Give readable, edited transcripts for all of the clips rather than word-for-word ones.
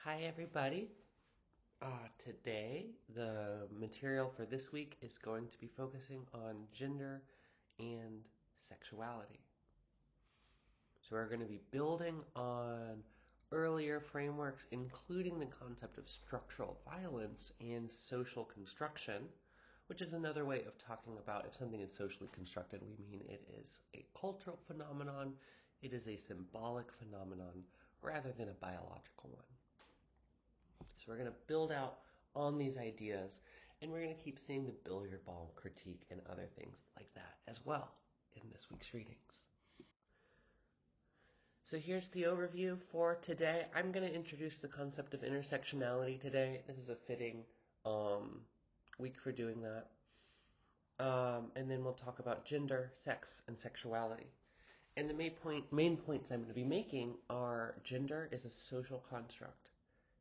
Hi, everybody. Today, the material for this week is going to be focusing on gender and sexuality. So, we're going to be building on earlier frameworks, including the concept of structural violence and social construction, which is another way of talking about if something is socially constructed, we mean it is a cultural phenomenon, it is a symbolic phenomenon, rather than a biological one. So we're going to build out on these ideas, and we're going to keep seeing the billiard ball critique and other things like that as well in this week's readings. So here's the overview for today. I'm going to introduce the concept of intersectionality today. This is a fitting week for doing that. And then we'll talk about gender, sex, and sexuality. And the main points I'm going to be making are gender is a social construct.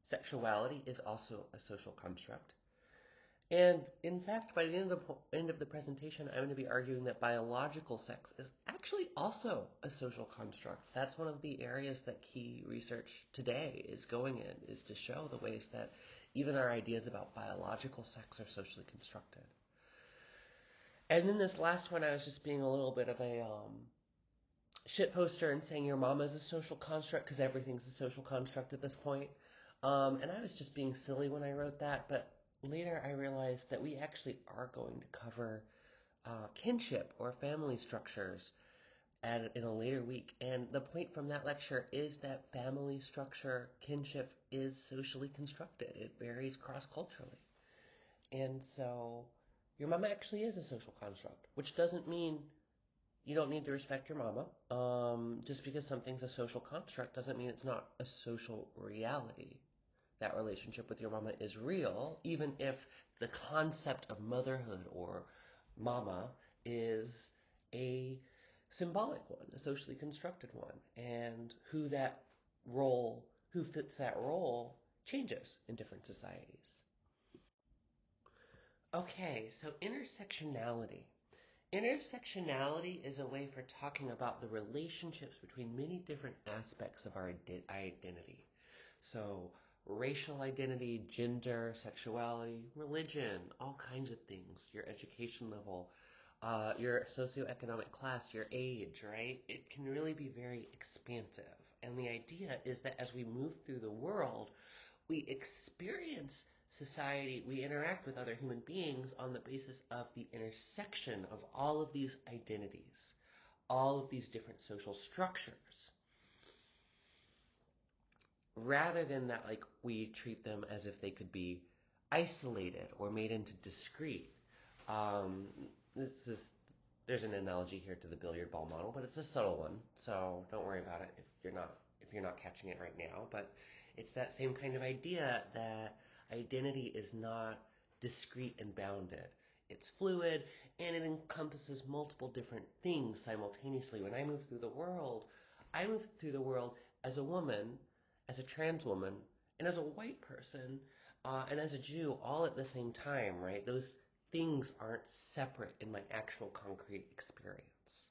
Sexuality is also a social construct. And in fact, by the end of the presentation, I'm going to be arguing that biological sex is actually also a social construct. That's one of the areas that key research today is going in, is to show the ways that even our ideas about biological sex are socially constructed. And then this last one, I was just being a little bit of a shit poster and saying your mama is a social construct because everything's a social construct at this point. And I was just being silly when I wrote that, but later I realized that we actually are going to cover kinship or family structures in a later week. And the point from that lecture is that family structure, kinship, is socially constructed. It varies cross-culturally. And so your mama actually is a social construct, which doesn't mean you don't need to respect your mama. Just because something's a social construct doesn't mean it's not a social reality. That relationship with your mama is real, even if the concept of motherhood or mama is a symbolic one, a socially constructed one, and who fits that role changes in different societies. Okay, so intersectionality. Intersectionality is a way for talking about the relationships between many different aspects of our identity. So racial identity, gender, sexuality, religion, all kinds of things, your education level, your socioeconomic class, your age, right? It can really be very expansive. And the idea is that as we move through the world, we experience society, we interact with other human beings on the basis of the intersection of all of these identities, all of these different social structures, rather than that like we treat them as if they could be isolated or made into discrete. Um, there's an analogy here to the billiard ball model, but it's a subtle one, so don't worry about it if you're not catching it right now. But it's that same kind of idea that identity is not discrete and bounded. It's fluid, and it encompasses multiple different things simultaneously. When I move through the world, I move through the world as a woman, as a trans woman, and as a white person, and as a Jew, all at the same time, right? Those things aren't separate in my actual concrete experience.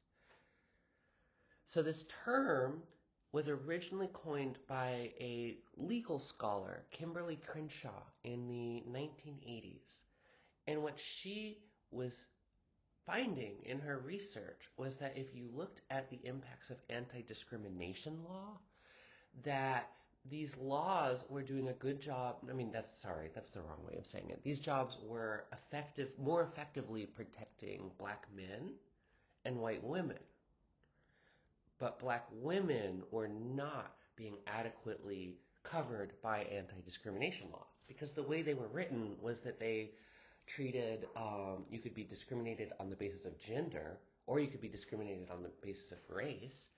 So this term was originally coined by a legal scholar, Kimberly Crenshaw, in the 1980s. And what she was finding in her research was that if you looked at the impacts of anti-discrimination law, that these laws were doing a good job. That's the wrong way of saying it. These jobs were more effectively protecting black men and white women. But black women were not being adequately covered by anti-discrimination laws because the way they were written was that they treated, you could be discriminated on the basis of gender or you could be discriminated on the basis of race.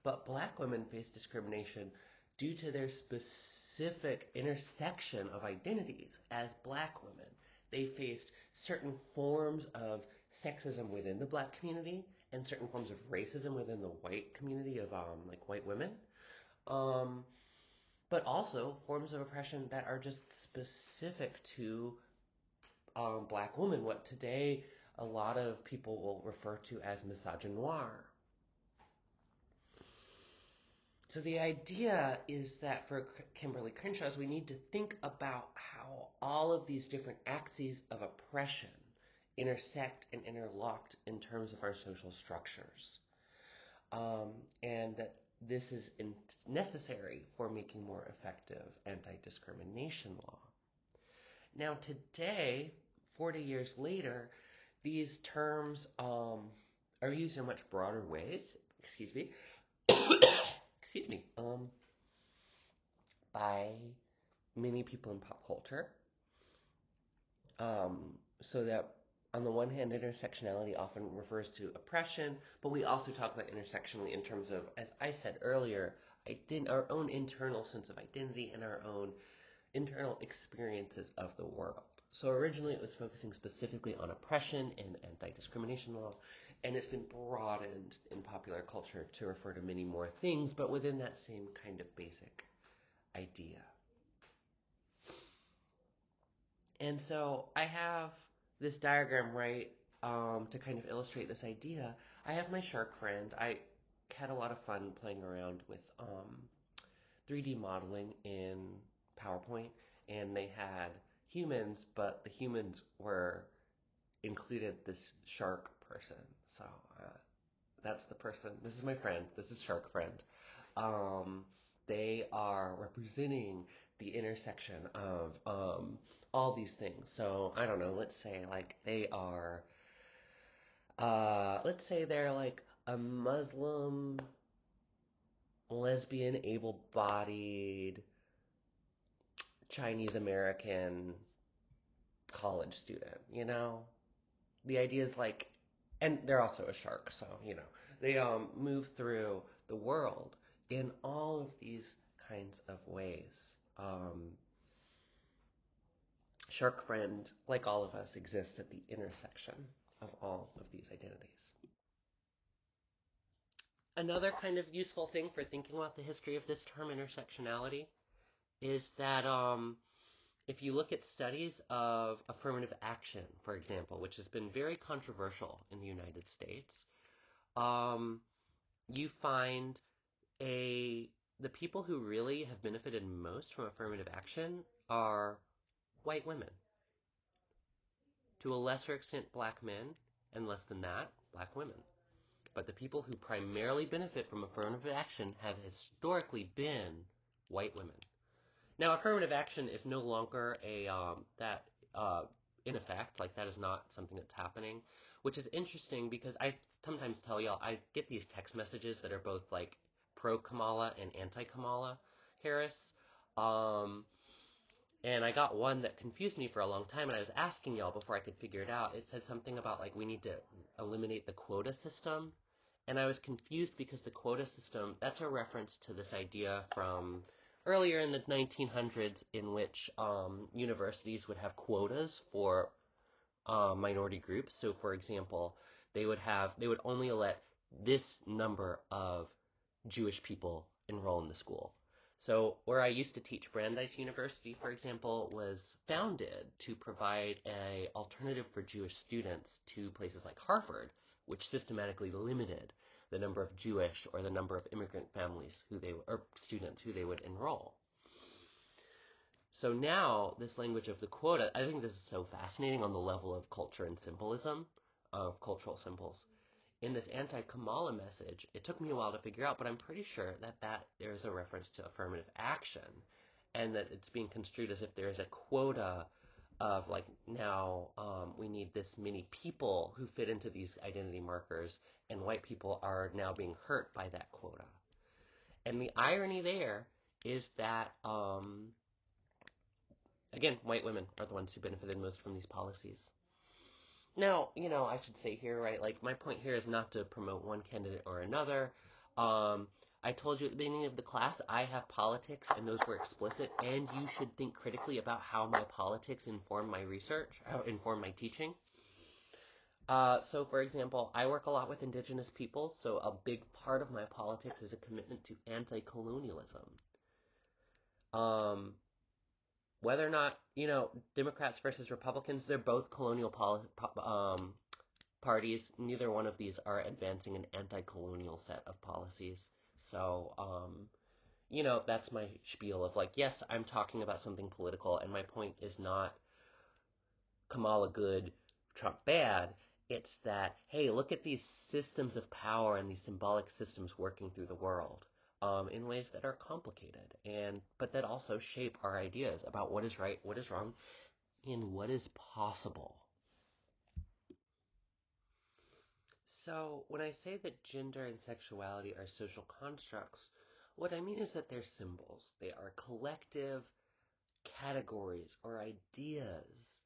But black women face discrimination due to their specific intersection of identities as black women. They faced certain forms of sexism within the black community and certain forms of racism within the white community of like white women. But also forms of oppression that are just specific to black women, what today a lot of people will refer to as misogynoir. So the idea is that for Kimberly Crenshaw's, we need to think about how all of these different axes of oppression intersect and interlocked in terms of our social structures. And that this is necessary for making more effective anti-discrimination law. Now, today, 40 years later, these terms are used in much broader ways. Excuse me. Excuse me. By many people in pop culture. So that on the one hand, intersectionality often refers to oppression, but we also talk about intersectionality in terms of, as I said earlier, our own internal sense of identity and our own internal experiences of the world. So originally it was focusing specifically on oppression and anti-discrimination law, and it's been broadened in popular culture to refer to many more things, but within that same kind of basic idea. And so I have this diagram, right, to kind of illustrate this idea. I have my shark friend. I had a lot of fun playing around with 3D modeling in PowerPoint, and they had humans, but the humans included this shark person. So that's the person. This is my friend. This is Shark Friend. Um, they are representing the intersection of all these things. So I don't know. Let's say like they are. Let's say they're like a Muslim, lesbian, able-bodied Chinese American college student. The idea is like, and they're also a shark, so they move through the world in all of these kinds of ways. Shark Friend, like all of us, exists at the intersection of all of these identities. Another kind of useful thing for thinking about the history of this term intersectionality is that if you look at studies of affirmative action, for example, which has been very controversial in the United States, you find the people who really have benefited most from affirmative action are white women. To a lesser extent, black men, and less than that, black women. But the people who primarily benefit from affirmative action have historically been white women. Now, affirmative action is no longer in effect, like that is not something that's happening, which is interesting because I sometimes tell y'all, I get these text messages that are both like pro-Kamala and anti-Kamala Harris. And I got one that confused me for a long time, and I was asking y'all before I could figure it out. It said something about like we need to eliminate the quota system. And I was confused because the quota system, that's a reference to this idea from earlier in the 1900s in which universities would have quotas for minority groups. So, for example, they would only let this number of Jewish people enroll in the school. So, where I used to teach, Brandeis University, for example, was founded to provide an alternative for Jewish students to places like Harvard, which systematically limited the number of Jewish or the number of immigrant families or students who they would enroll. So now, this language of the quota, I think this is so fascinating on the level of culture and symbolism, of cultural symbols. In this anti-Kamala message, it took me a while to figure out, but I'm pretty sure that there's a reference to affirmative action, and that it's being construed as if there is a quota of like now we need this many people who fit into these identity markers, and white people are now being hurt by that quota. And the irony there is that again, white women are the ones who benefited most from these policies. Now, I should say here, right, like my point here is not to promote one candidate or another. I told you at the beginning of the class, I have politics, and those were explicit, and you should think critically about how my politics inform my research, inform my teaching. So, for example, I work a lot with indigenous peoples, so a big part of my politics is a commitment to anti-colonialism. Whether or not, Democrats versus Republicans, they're both colonial parties. Neither one of these are advancing an anti-colonial set of policies. So, that's my spiel of like, yes, I'm talking about something political, and my point is not Kamala good, Trump bad. It's that, hey, look at these systems of power and these symbolic systems working through the world in ways that are complicated, but that also shape our ideas about what is right, what is wrong, and what is possible. So, when I say that gender and sexuality are social constructs, what I mean is that they're symbols. They are collective categories or ideas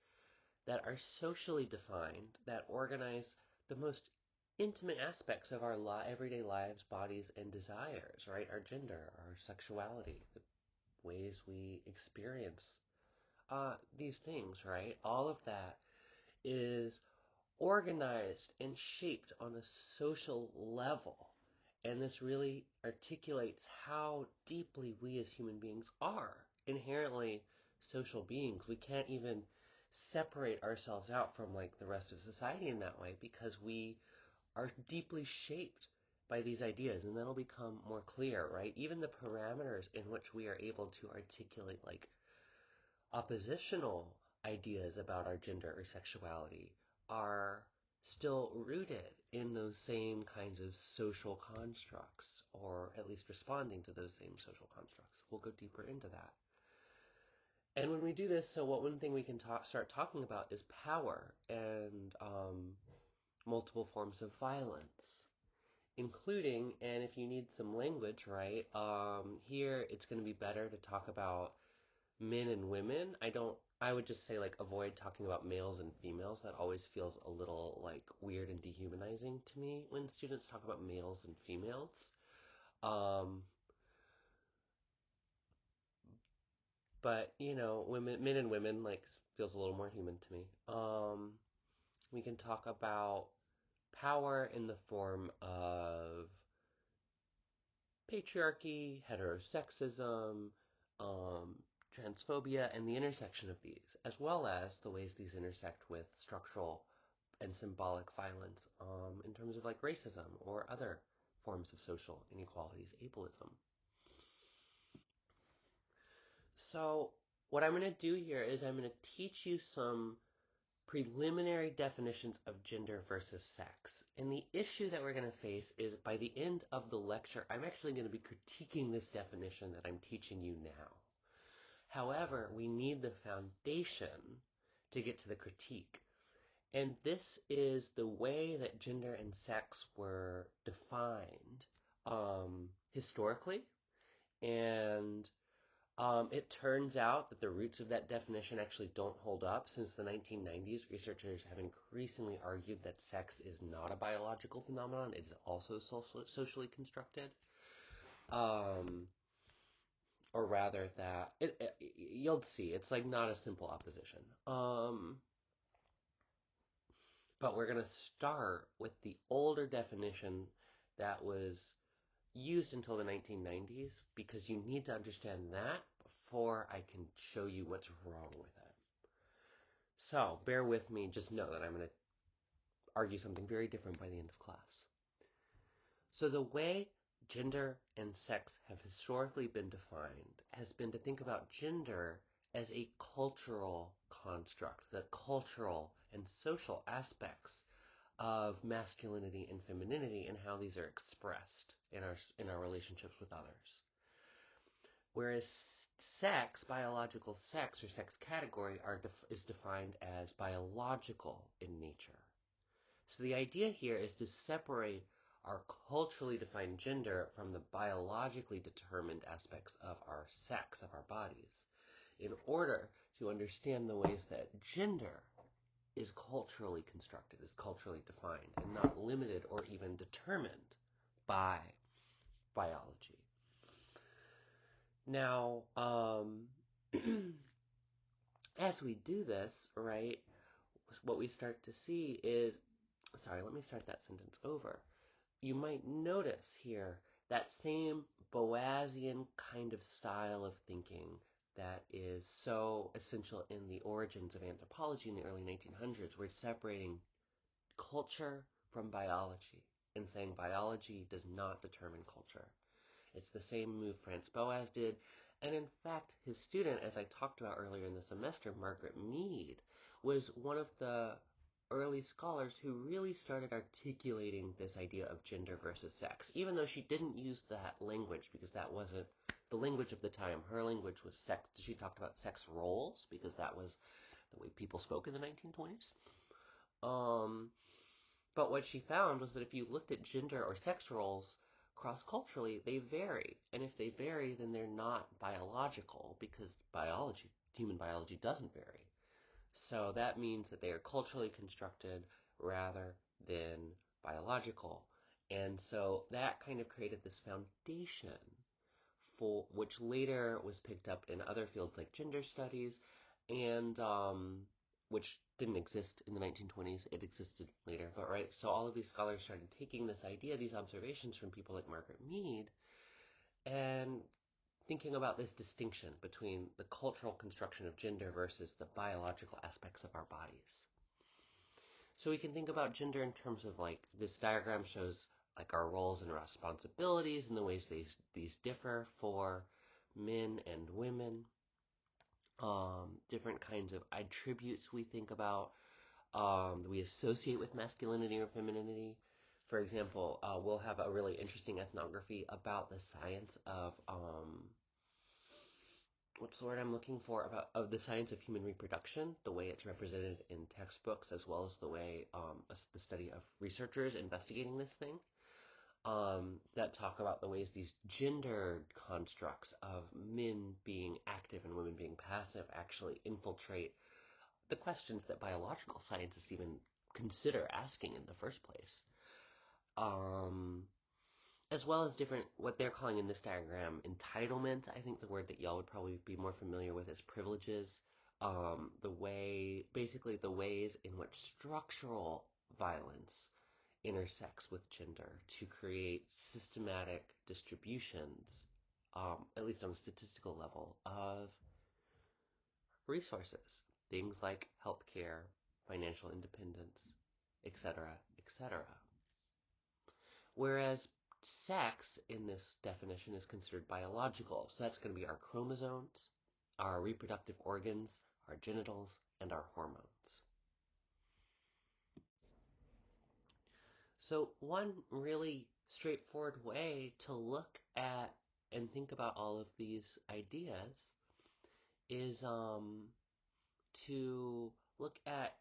that are socially defined, that organize the most intimate aspects of our everyday lives, bodies, and desires, right? Our gender, our sexuality, the ways we experience these things, right? All of that is organized and shaped on a social level. And this really articulates how deeply we as human beings are inherently social beings. We can't even separate ourselves out from like the rest of society in that way because we are deeply shaped by these ideas, and that'll become more clear, right? Even the parameters in which we are able to articulate like oppositional ideas about our gender or sexuality are still rooted in those same kinds of social constructs, or at least responding to those same social constructs. We'll go deeper into that. And when we do this, so one thing we can start talking about is power and multiple forms of violence, including, and if you need some language, right, here it's going to be better to talk about men and women. I would just say like avoid talking about males and females. That always feels a little like weird and dehumanizing to me when students talk about males and females. Um, but men and women like feels a little more human to me. We can talk about power in the form of patriarchy, heterosexism, um, transphobia, and the intersection of these, as well as the ways these intersect with structural and symbolic violence in terms of like racism or other forms of social inequalities, ableism. So, what I'm going to do here is I'm going to teach you some preliminary definitions of gender versus sex. And the issue that we're going to face is by the end of the lecture, I'm actually going to be critiquing this definition that I'm teaching you now. However, we need the foundation to get to the critique. And this is the way that gender and sex were defined historically. And it turns out that the roots of that definition actually don't hold up. Since the 1990s, researchers have increasingly argued that sex is not a biological phenomenon. It is also socially constructed. Um, or rather that, you'll see, it's like not a simple opposition. But we're going to start with the older definition that was used until the 1990s because you need to understand that before I can show you what's wrong with it. So bear with me, just know that I'm going to argue something very different by the end of class. So the way gender and sex have historically been defined has been to think about gender as a cultural construct, the cultural and social aspects of masculinity and femininity and how these are expressed in our relationships with others. Whereas sex, biological sex or sex category is defined as biological in nature. So the idea here is to separate our culturally defined gender from the biologically determined aspects of our sex, of our bodies, in order to understand the ways that gender is culturally constructed, is culturally defined, and not limited or even determined by biology. Now, as we do this, right, what we start to see is, sorry, let me start that sentence over. You might notice here that same Boasian kind of style of thinking that is so essential in the origins of anthropology in the early 1900s. We're separating culture from biology and saying biology does not determine culture. It's the same move Franz Boas did. And in fact, his student, as I talked about earlier in the semester, Margaret Mead, was one of the early scholars who really started articulating this idea of gender versus sex, even though she didn't use that language because that wasn't the language of the time. Her language was sex. She talked about sex roles because that was the way people spoke in the 1920s. But what she found was that if you looked at gender or sex roles cross-culturally, they vary. And if they vary, then they're not biological because human biology doesn't vary. So that means that they are culturally constructed rather than biological. And so that kind of created this foundation for which later was picked up in other fields like gender studies and which didn't exist in the 1920s. It existed later, but right. So all of these scholars started taking this idea, these observations from people like Margaret Mead, and thinking about this distinction between the cultural construction of gender versus the biological aspects of our bodies. So we can think about gender in terms of like this diagram shows like our roles and responsibilities and the ways these differ for men and women. Different kinds of attributes we think about that we associate with masculinity or femininity. For example, we'll have a really interesting ethnography about the science of what's the word I'm looking for, about of the science of human reproduction, the way it's represented in textbooks, as well as the way the study of researchers investigating this thing. That talk about the ways these gendered constructs of men being active and women being passive actually infiltrate the questions that biological scientists even consider asking in the first place. As well as different, what they're calling in this diagram, entitlement. I think the word that y'all would probably be more familiar with is privileges. Basically the ways in which structural violence intersects with gender to create systematic distributions, at least on a statistical level, of resources. Things like healthcare, financial independence, etc., etc. Whereas sex in this definition is considered biological. So that's going to be our chromosomes, our reproductive organs, our genitals, and our hormones. So one really straightforward way to look at and think about all of these ideas is to look at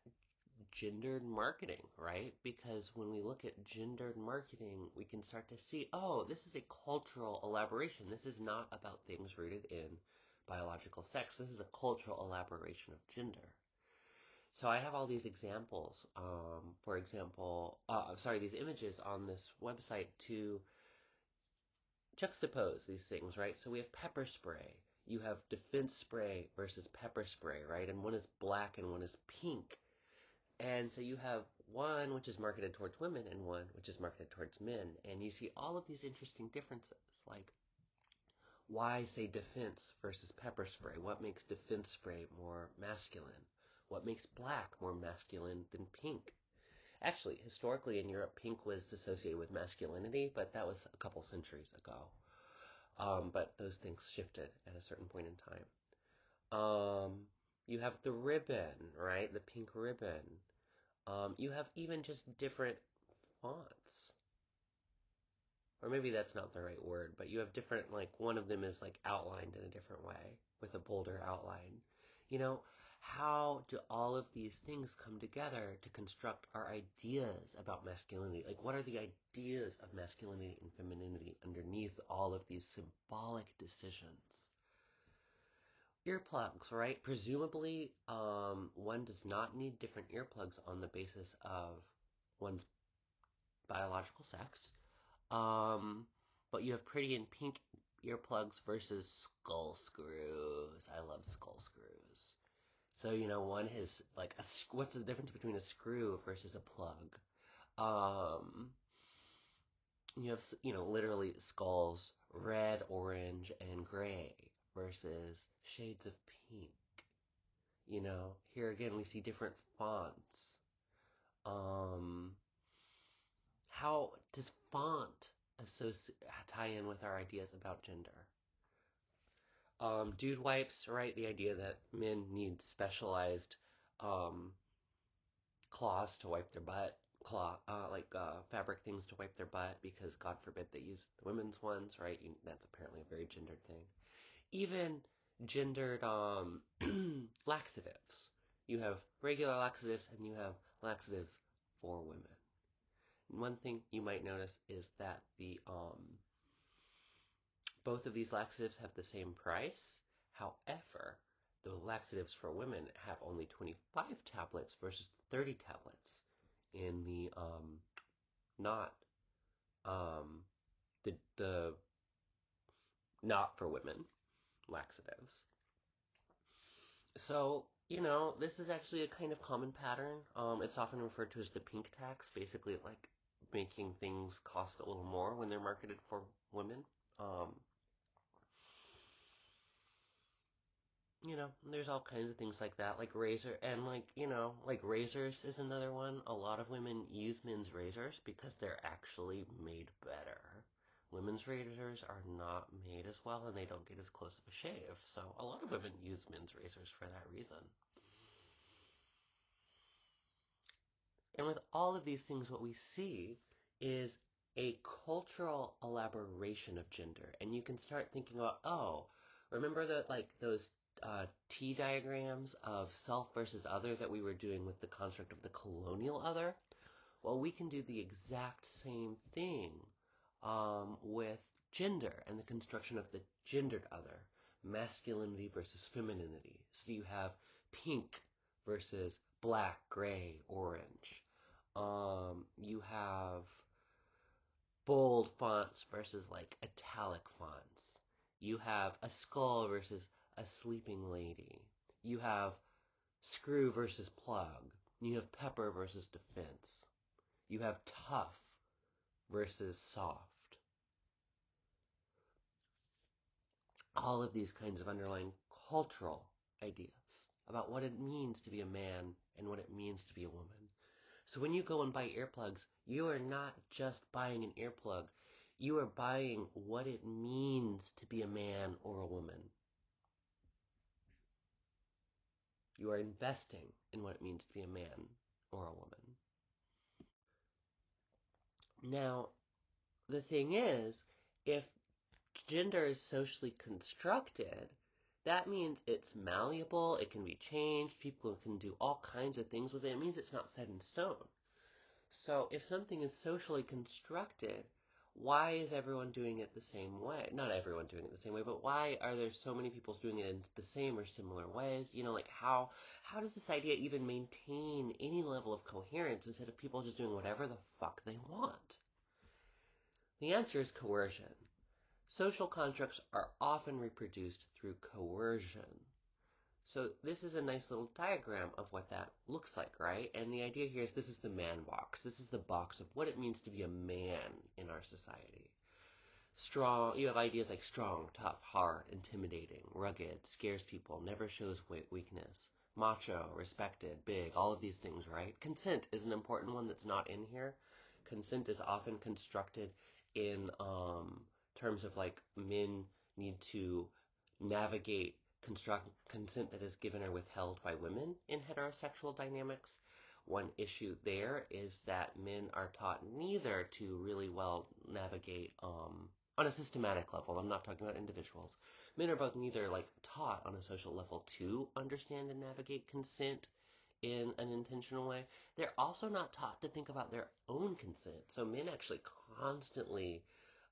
gendered marketing, right? Because when we look at gendered marketing, we can start to see, oh, this is a cultural elaboration. This is not about things rooted in biological sex. This is a cultural elaboration of gender. So I have all these examples, for example, these images on this website to juxtapose these things, right? So we have pepper spray. You have defense spray versus pepper spray, right? And one is black and one is pink. And so you have one which is marketed towards women and one which is marketed towards men. And you see all of these interesting differences, like why say defense versus pepper spray? What makes defense spray more masculine? What makes black more masculine than pink? Actually, historically in Europe, pink was associated with masculinity, but that was a couple centuries ago. But those things shifted at a certain point in time. You have the ribbon, right? The pink ribbon. You have even just different fonts. Or maybe that's not the right word, but you have different, like, one of them is, like, outlined in a different way, with a bolder outline. You know, how do all of these things come together to construct our ideas about masculinity? Like, what are the ideas of masculinity and femininity underneath all of these symbolic decisions? Earplugs, right? Presumably, one does not need different earplugs on the basis of one's biological sex. But you have pretty and pink earplugs versus skull screws. I love skull screws. So, one is like what's the difference between a screw versus a plug? You have, literally skulls, red, orange, and gray versus shades of pink. Here again, we see different fonts. How does font tie in with our ideas about gender. Dude wipes, right? The idea that men need specialized um, cloths to wipe their butt, fabric things to wipe their butt because God forbid they use the women's ones, right? That's apparently a very gendered thing. Even gendered laxatives. You have regular laxatives and you have laxatives for women. One thing you might notice is that the both of these laxatives have the same price. However, the laxatives for women have only 25 tablets versus 30 tablets in the not the not for women laxatives. So, this is actually a kind of common pattern. It's often referred to as the pink tax, basically like making things cost a little more when they're marketed for women. Um, there's all kinds of things like that, like razor, and like razors is another one. A lot of women use men's razors because they're actually made better. Women's razors are not made as well, and they don't get as close of a shave. So a lot of women use men's razors for that reason. And with all of these things, what we see is a cultural elaboration of gender. And you can start thinking about, oh, remember that like those T diagrams of self versus other that we were doing with the construct of the colonial other? Well, we can do the exact same thing with gender and the construction of the gendered other, masculinity versus femininity. So you have pink versus black, gray, orange. You have bold fonts versus like italic fonts. You have a skull versus a sleeping lady. You have screw versus plug. You have pepper versus defense. You have tough versus soft. All of these kinds of underlying cultural ideas about what it means to be a man and what it means to be a woman. So when you go and buy earplugs, you are not just buying an earplug. You are buying what it means to be a man or a woman. You are investing in what it means to be a man or a woman. Now, the thing is, if gender is socially constructed, that means it's malleable, it can be changed, people can do all kinds of things with it. It means it's not set in stone. So if something is socially constructed, why is everyone doing it the same way? Not everyone doing it the same way, but why are there so many people doing it in the same or similar ways? Like how does this idea even maintain any level of coherence instead of people just doing whatever the fuck they want? The answer is coercion. Social constructs are often reproduced through coercion. So this is a nice little diagram of what that looks like, right? And the idea here is this is the man box. This is the box of what it means to be a man in our society. Strong, you have ideas like strong, tough, hard, intimidating, rugged, scares people, never shows weakness, macho, respected, big, all of these things, right? Consent is an important one that's not in here. Consent is often constructed in terms of like men need to navigate consent that is given or withheld by women in heterosexual dynamics. One issue there is that men are taught neither to really well navigate on a systematic level. I'm not talking about individuals. Men are both neither like taught on a social level to understand and navigate consent in an intentional way. They're also not taught to think about their own consent. So men actually constantly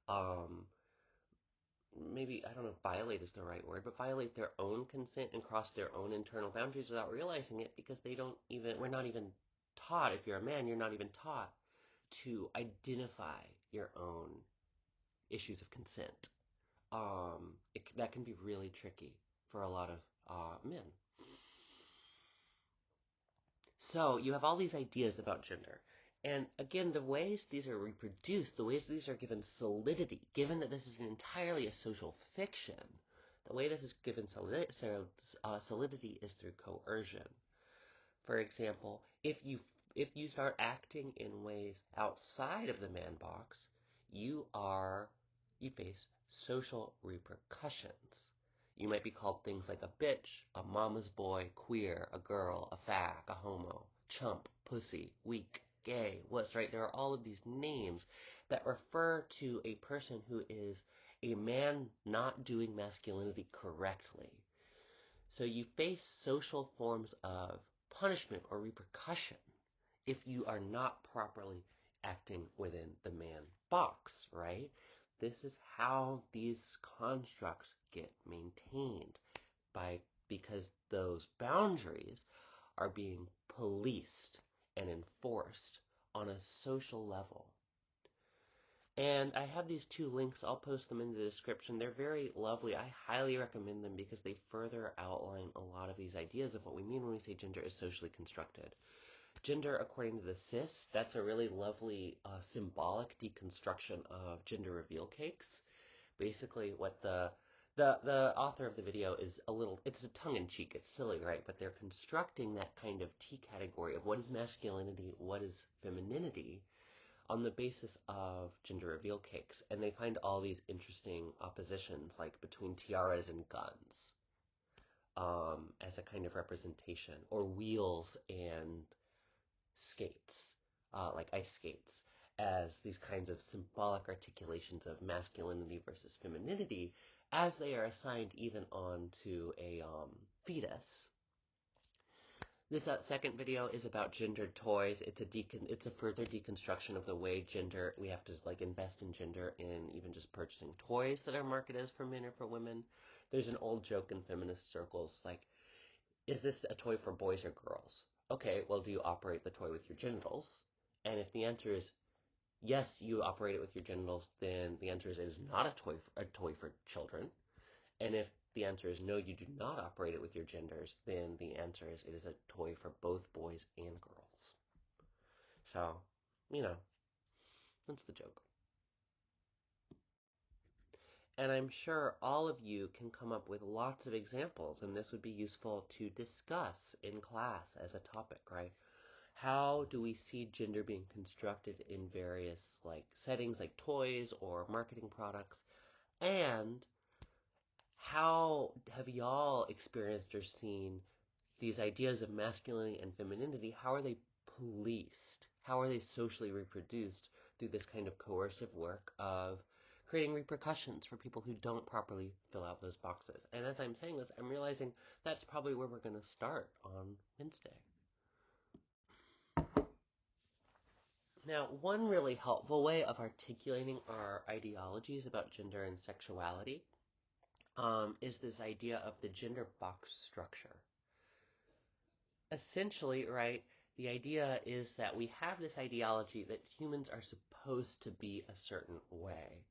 um, maybe, I don't know if violate is the right word, but violate their own consent and cross their own internal boundaries without realizing it because we're not even taught, if you're a man, you're not even taught to identify your own issues of consent. That can be really tricky for a lot of men. So you have all these ideas about gender. And again, the ways these are reproduced, the ways these are given solidity, given that this is entirely a social fiction, the way this is given solidity is through coercion. For example, if you start acting in ways outside of the man box, you face social repercussions. You might be called things like a bitch, a mama's boy, queer, a girl, a fag, a homo, chump, pussy, weak, gay, what's right? There are all of these names that refer to a person who is a man not doing masculinity correctly. So you face social forms of punishment or repercussion if you are not properly acting within the man box, right? This is how these constructs get maintained because those boundaries are being policed and enforced on a social level. And I have these two links. I'll post them in the description. They're very lovely. I highly recommend them because they further outline a lot of these ideas of what we mean when we say gender is socially constructed. Gender, according to the cis, that's a really lovely symbolic deconstruction of gender reveal cakes. Basically, what the author of the video is it's a tongue-in-cheek, it's silly, right? But they're constructing that kind of T category of what is masculinity, what is femininity, on the basis of gender reveal cakes. And they find all these interesting oppositions, like between tiaras and guns, as a kind of representation, or wheels and skates, like ice skates, as these kinds of symbolic articulations of masculinity versus femininity, as they are assigned even onto a fetus. This second video is about gendered toys. It's a further deconstruction of the way we have to like invest in gender in even just purchasing toys that are marketed as for men or for women. There's an old joke in feminist circles like, is this a toy for boys or girls? Okay, well, do you operate the toy with your genitals? And if the answer is yes, you operate it with your genitals, then the answer is it is not a toy for children. And if the answer is no, you do not operate it with your genders, then the answer is it is a toy for both boys and girls. So, that's the joke. And I'm sure all of you can come up with lots of examples, and this would be useful to discuss in class as a topic, right? How do we see gender being constructed in various settings like toys or marketing products? And how have y'all experienced or seen these ideas of masculinity and femininity? How are they policed? How are they socially reproduced through this kind of coercive work of creating repercussions for people who don't properly fill out those boxes? And as I'm saying this, I'm realizing that's probably where we're going to start on Wednesday. Now, one really helpful way of articulating our ideologies about gender and sexuality is this idea of the gender box structure. Essentially, right, the idea is that we have this ideology that humans are supposed to be a certain way,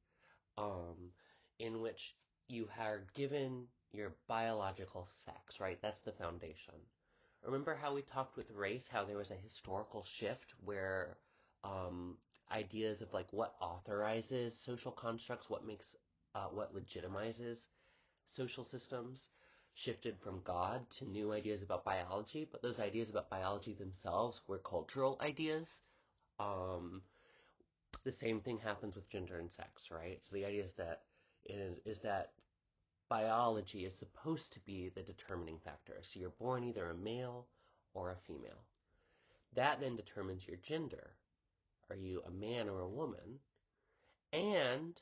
in which you are given your biological sex, right? That's the foundation. Remember how we talked with race, how there was a historical shift where ideas of what authorizes social constructs, what legitimizes social systems, shifted from God to new ideas about biology, but those ideas about biology themselves were cultural ideas. The same thing happens with gender and sex, right? So the idea is that biology is supposed to be the determining factor. So you're born either a male or a female. That then determines your gender. Are you a man or a woman? And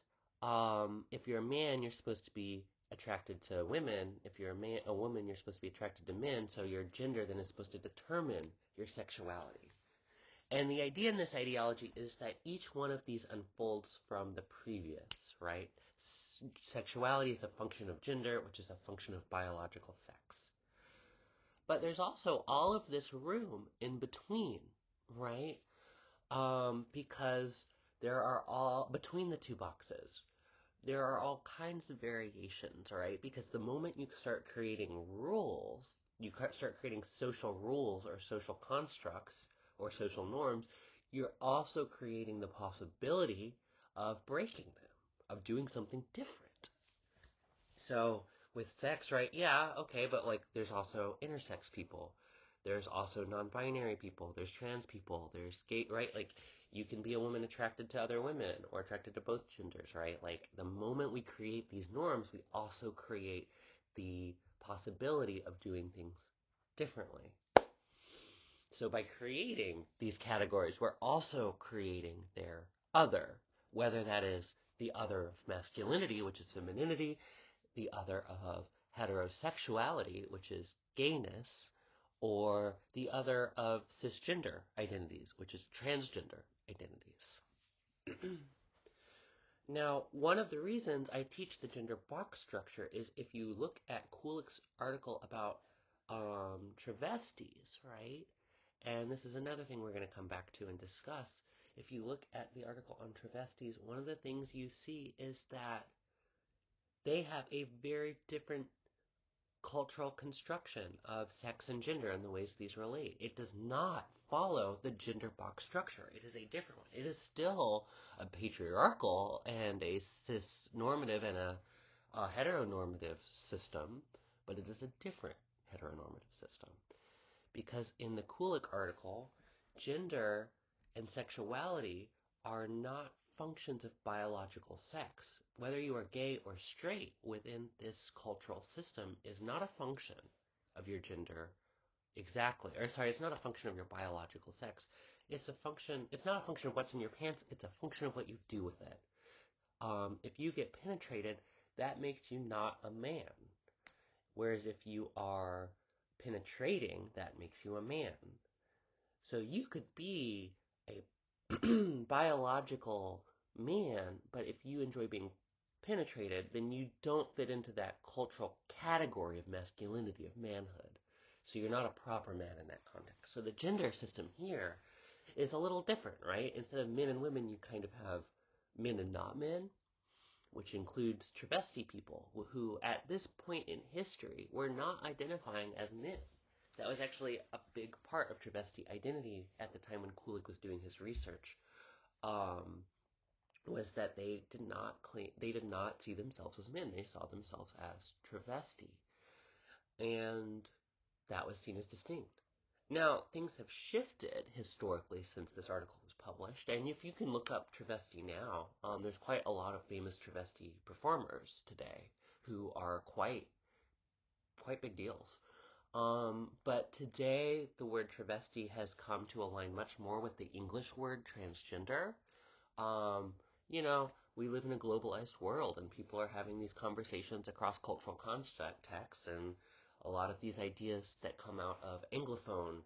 if you're a man, you're supposed to be attracted to women. If you're a woman, you're supposed to be attracted to men. So your gender then is supposed to determine your sexuality. And the idea in this ideology is that each one of these unfolds from the previous, right? Sexuality is a function of gender, which is a function of biological sex. But there's also all of this room in between, right? Because there are between the two boxes, there are all kinds of variations, right? Because the moment you start creating rules, you start creating social rules or social constructs or social norms, you're also creating the possibility of breaking them, of doing something different. So with sex, right? Yeah, okay, but there's also intersex people. There's also non-binary people, there's trans people, there's gay, right? Like, you can be a woman attracted to other women or attracted to both genders, right? Like, the moment we create these norms, we also create the possibility of doing things differently. So by creating these categories, we're also creating their other, whether that is the other of masculinity, which is femininity, the other of heterosexuality, which is gayness, or the other of cisgender identities, which is transgender identities. Now, one of the reasons I teach the gender box structure is if you look at Kulik's article about travesties, right? And this is another thing we're going to come back to and discuss. If you look at the article on travesties, one of the things you see is that they have a very different cultural construction of sex and gender and the ways these relate. It does not follow the gender box structure. It is a different one. It is still a patriarchal and a cis-normative and a heteronormative system, but it is a different heteronormative system. Because in the Kulik article, gender and sexuality are not functions of biological sex. Whether you are gay or straight within this cultural system is not a function of your gender exactly. Or sorry, it's not a function of your biological sex. It's not a function of what's in your pants, it's a function of what you do with it. If you get penetrated, that makes you not a man. Whereas if you are penetrating, that makes you a man. So you could be a biological man, but if you enjoy being penetrated, then you don't fit into that cultural category of masculinity, of manhood. So you're not a proper man in that context. So the gender system here is a little different, right? Instead of men and women, you kind of have men and not men, which includes travesti people who, at this point in history, were not identifying as men. That was actually a big part of travesti identity at the time when Kulik was doing his research. Was that they did not see themselves as men. They saw themselves as travesti, and that was seen as distinct. Now, things have shifted historically since this article was published, and if you can look up travesti now, there's quite a lot of famous travesti performers today who are quite big deals. But today, the word travesti has come to align much more with the English word transgender. Um, we live in a globalized world, and people are having these conversations across cultural contexts, and a lot of these ideas that come out of Anglophone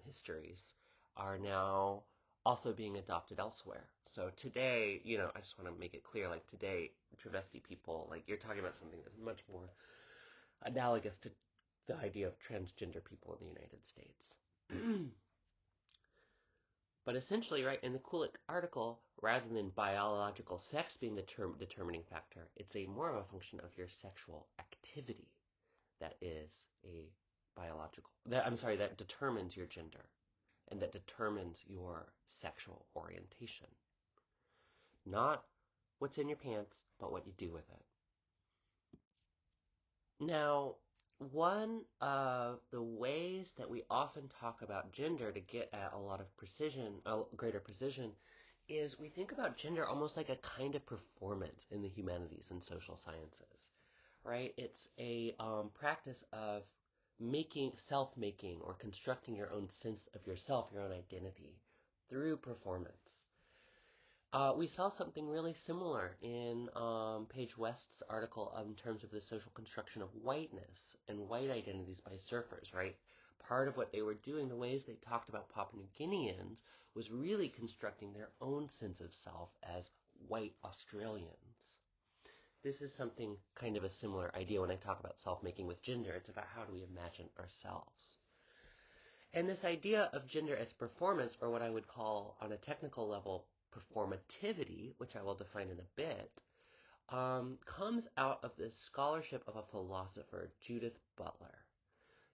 histories are now also being adopted elsewhere. So today, I just want to make it clear, like today, travesti people, like you're talking about something that's much more analogous to the idea of transgender people in the United States. But essentially, right, in the Kulik article, rather than biological sex being the determining factor, it's more of a function of your sexual activity that is that determines your gender and that determines your sexual orientation. Not what's in your pants, but what you do with it. Now, one of the ways that we often talk about gender to get at a lot of precision, a greater precision, is we think about gender almost like a kind of performance in the humanities and social sciences, right? It's a practice of self-making, or constructing your own sense of yourself, your own identity, through performance. We saw something really similar in Paige West's article in terms of the social construction of whiteness and white identities by surfers, right? Part of what they were doing, the ways they talked about Papua New Guineans, was really constructing their own sense of self as white Australians. This is something kind of a similar idea when I talk about self-making with gender. It's about how do we imagine ourselves. And this idea of gender as performance, or what I would call on a technical level performativity, which I will define in a bit, comes out of the scholarship of a philosopher, Judith Butler.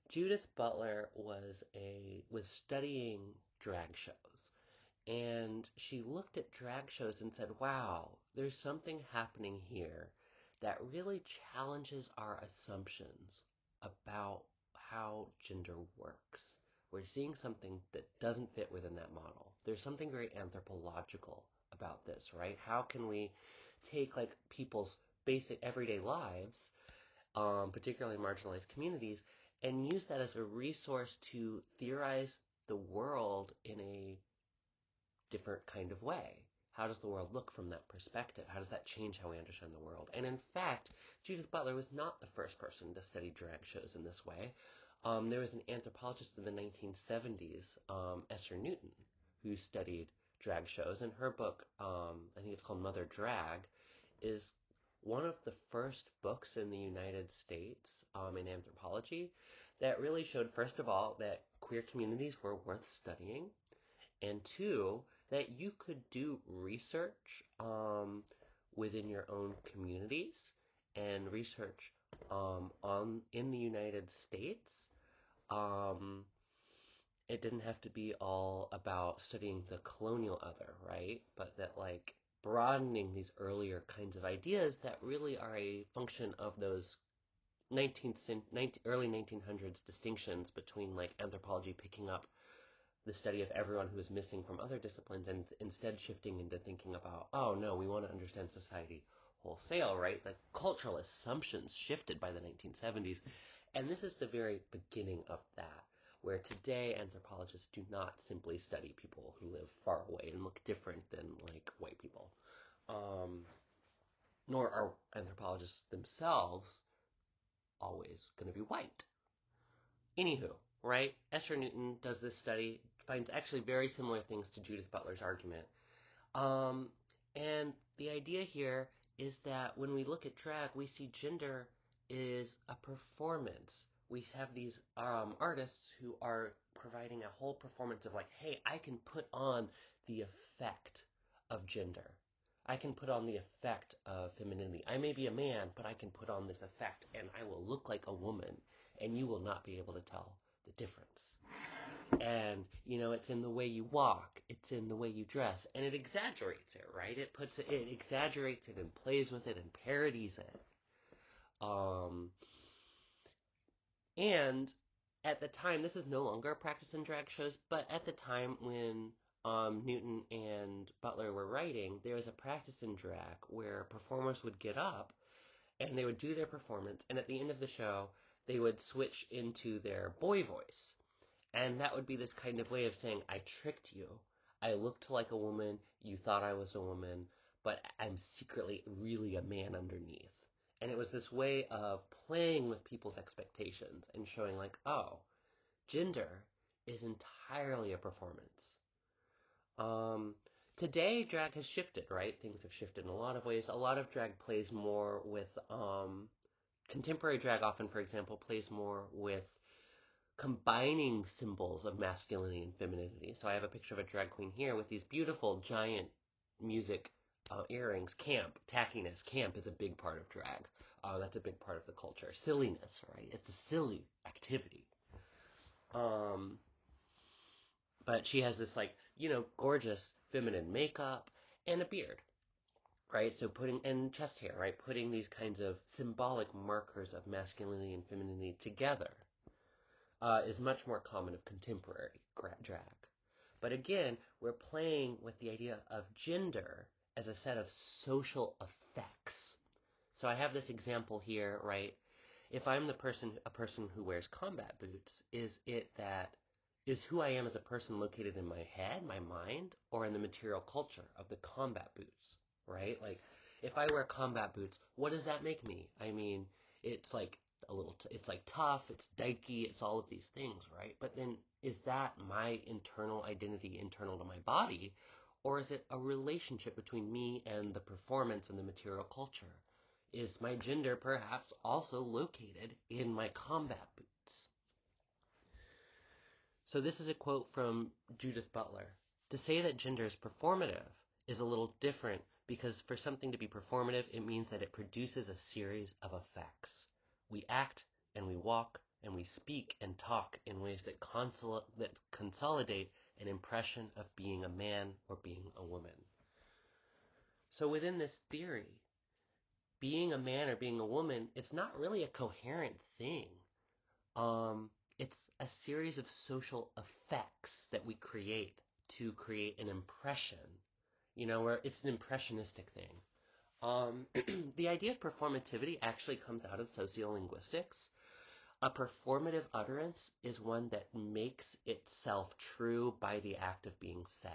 Judith Butler was studying drag shows, and she looked at drag shows and said, wow, there's something happening here that really challenges our assumptions about how gender works. we're seeing something that doesn't fit within that model. There's something very anthropological about this, right? How can we take like people's basic everyday lives, particularly marginalized communities, and use that as a resource to theorize the world in a different kind of way? How does the world look from that perspective? How does that change how we understand the world? And in fact, Judith Butler was not the first person to study drag shows in this way. There was an anthropologist in the 1970s, Esther Newton, who studied drag shows, and her book, I think it's called Mother Drag, is one of the first books in the United States in anthropology that really showed, first of all, that queer communities were worth studying, and two, that you could do research within your own communities and research in the United States. Um, it didn't have to be all about studying the colonial other, right? But that like broadening these earlier kinds of ideas that really are a function of those early 1900s distinctions between like anthropology picking up the study of everyone who is missing from other disciplines and instead shifting into thinking about, oh no, we want to understand society wholesale, right? The cultural assumptions shifted by the 1970s. And this is the very beginning of that, where today anthropologists do not simply study people who live far away and look different than like white people. Nor are anthropologists themselves always going to be white. Anywho, right? Esther Newton does this study, finds actually very similar things to Judith Butler's argument. And the idea here is that when we look at drag, we see gender is a performance. We have these artists who are providing a whole performance of like, hey, I can put on the effect of gender. I can put on the effect of femininity. I may be a man, but I can put on this effect and I will look like a woman and you will not be able to tell the difference. And, you know, it's in the way you walk, it's in the way you dress, and it exaggerates it, right? It exaggerates it and plays with it and parodies it. And at the time, this is no longer a practice in drag shows, but at the time when Newton and Butler were writing, there was a practice in drag where performers would get up and they would do their performance, and at the end of the show, they would switch into their boy voice. And that would be this kind of way of saying, I tricked you. I looked like a woman, you thought I was a woman, but I'm secretly really a man underneath. And it was this way of playing with people's expectations and showing like, oh, gender is entirely a performance. Today, drag has shifted, right? Things have shifted in a lot of ways. A lot of drag plays more with, contemporary drag often, for example, plays more with combining symbols of masculinity and femininity. So I have a picture of a drag queen here with these beautiful giant music earrings. Camp, tackiness. Camp is a big part of drag. That's a big part of the culture. Silliness, right? It's a silly activity. But she has this like, you know, gorgeous feminine makeup and a beard, right? So and chest hair, right? Putting these kinds of symbolic markers of masculinity and femininity together is much more common of contemporary drag. But again, we're playing with the idea of gender as a set of social effects. So I have this example here, right? If I'm a person who wears combat boots, is who I am as a person located in my head, my mind, or in the material culture of the combat boots, right? Like, if I wear combat boots, what does that make me? I mean, it's like it's like tough, it's dykey, it's all of these things, right? But then is that my internal identity internal to my body, or is it a relationship between me and the performance and the material culture? Is my gender perhaps also located in my combat boots? So this is a quote from Judith Butler. To say that gender is performative is a little different because for something to be performative, it means that it produces a series of effects. We act and we walk and we speak and talk in ways that consolidate an impression of being a man or being a woman. So within this theory, being a man or being a woman, it's not really a coherent thing. it's a series of social effects that we create to create an impression, where it's an impressionistic thing. The idea of performativity actually comes out of sociolinguistics. A performative utterance is one that makes itself true by the act of being said.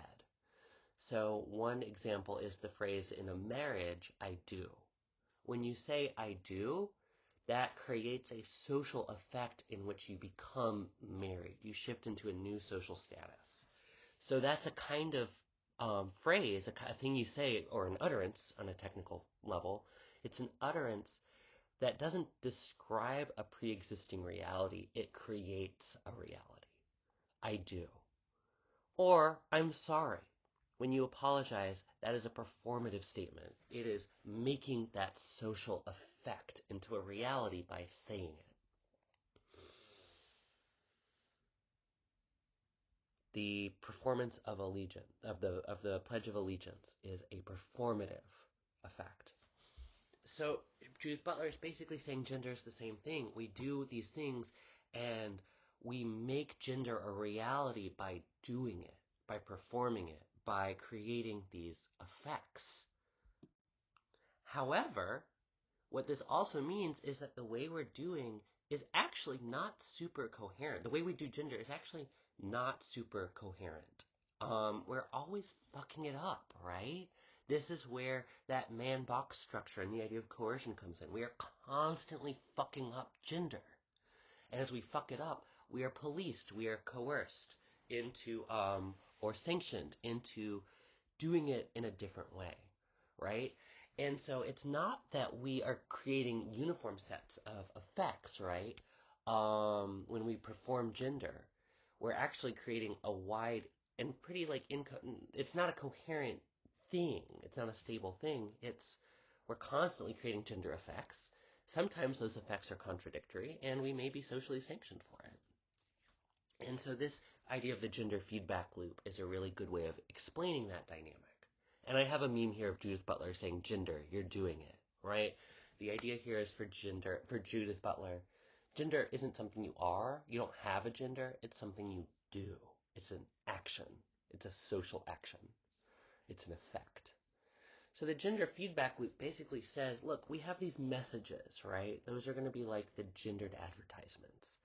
So one example is the phrase in a marriage, I do. When you say I do, that creates a social effect in which you become married. You shift into a new social status. So that's a kind of phrase, a thing you say, or an utterance on a technical level. It's an utterance that doesn't describe a pre-existing reality. It creates a reality. I do. Or, I'm sorry. When you apologize, that is a performative statement. It is making that social effect into a reality by saying it. The performance of allegiance, of the Pledge of Allegiance, is a performative effect. So Judith Butler is basically saying gender is the same thing. We do these things and we make gender a reality by doing it, by performing it, by creating these effects. However, what this also means is that the way we're doing is actually not super coherent. The way we do gender is actually not super coherent. We're always fucking it up, right? This is where that man box structure and the idea of coercion comes in. We are constantly fucking up gender. And as we fuck it up, we are policed, we are coerced into, or sanctioned into doing it in a different way, right? And so it's not that we are creating uniform sets of effects, right? When we perform gender, we're actually creating a wide and pretty it's not a coherent thing. It's not a stable thing. We're constantly creating gender effects. Sometimes those effects are contradictory, and we may be socially sanctioned for it. And so this idea of the gender feedback loop is a really good way of explaining that dynamic. And I have a meme here of Judith Butler saying, gender, you're doing it, right? The idea here is for Judith Butler, gender isn't something you are. You don't have a gender. It's something you do. It's an action. It's a social action. It's an effect. So the gender feedback loop basically says, look, we have these messages, right? Those are going to be like the gendered advertisements.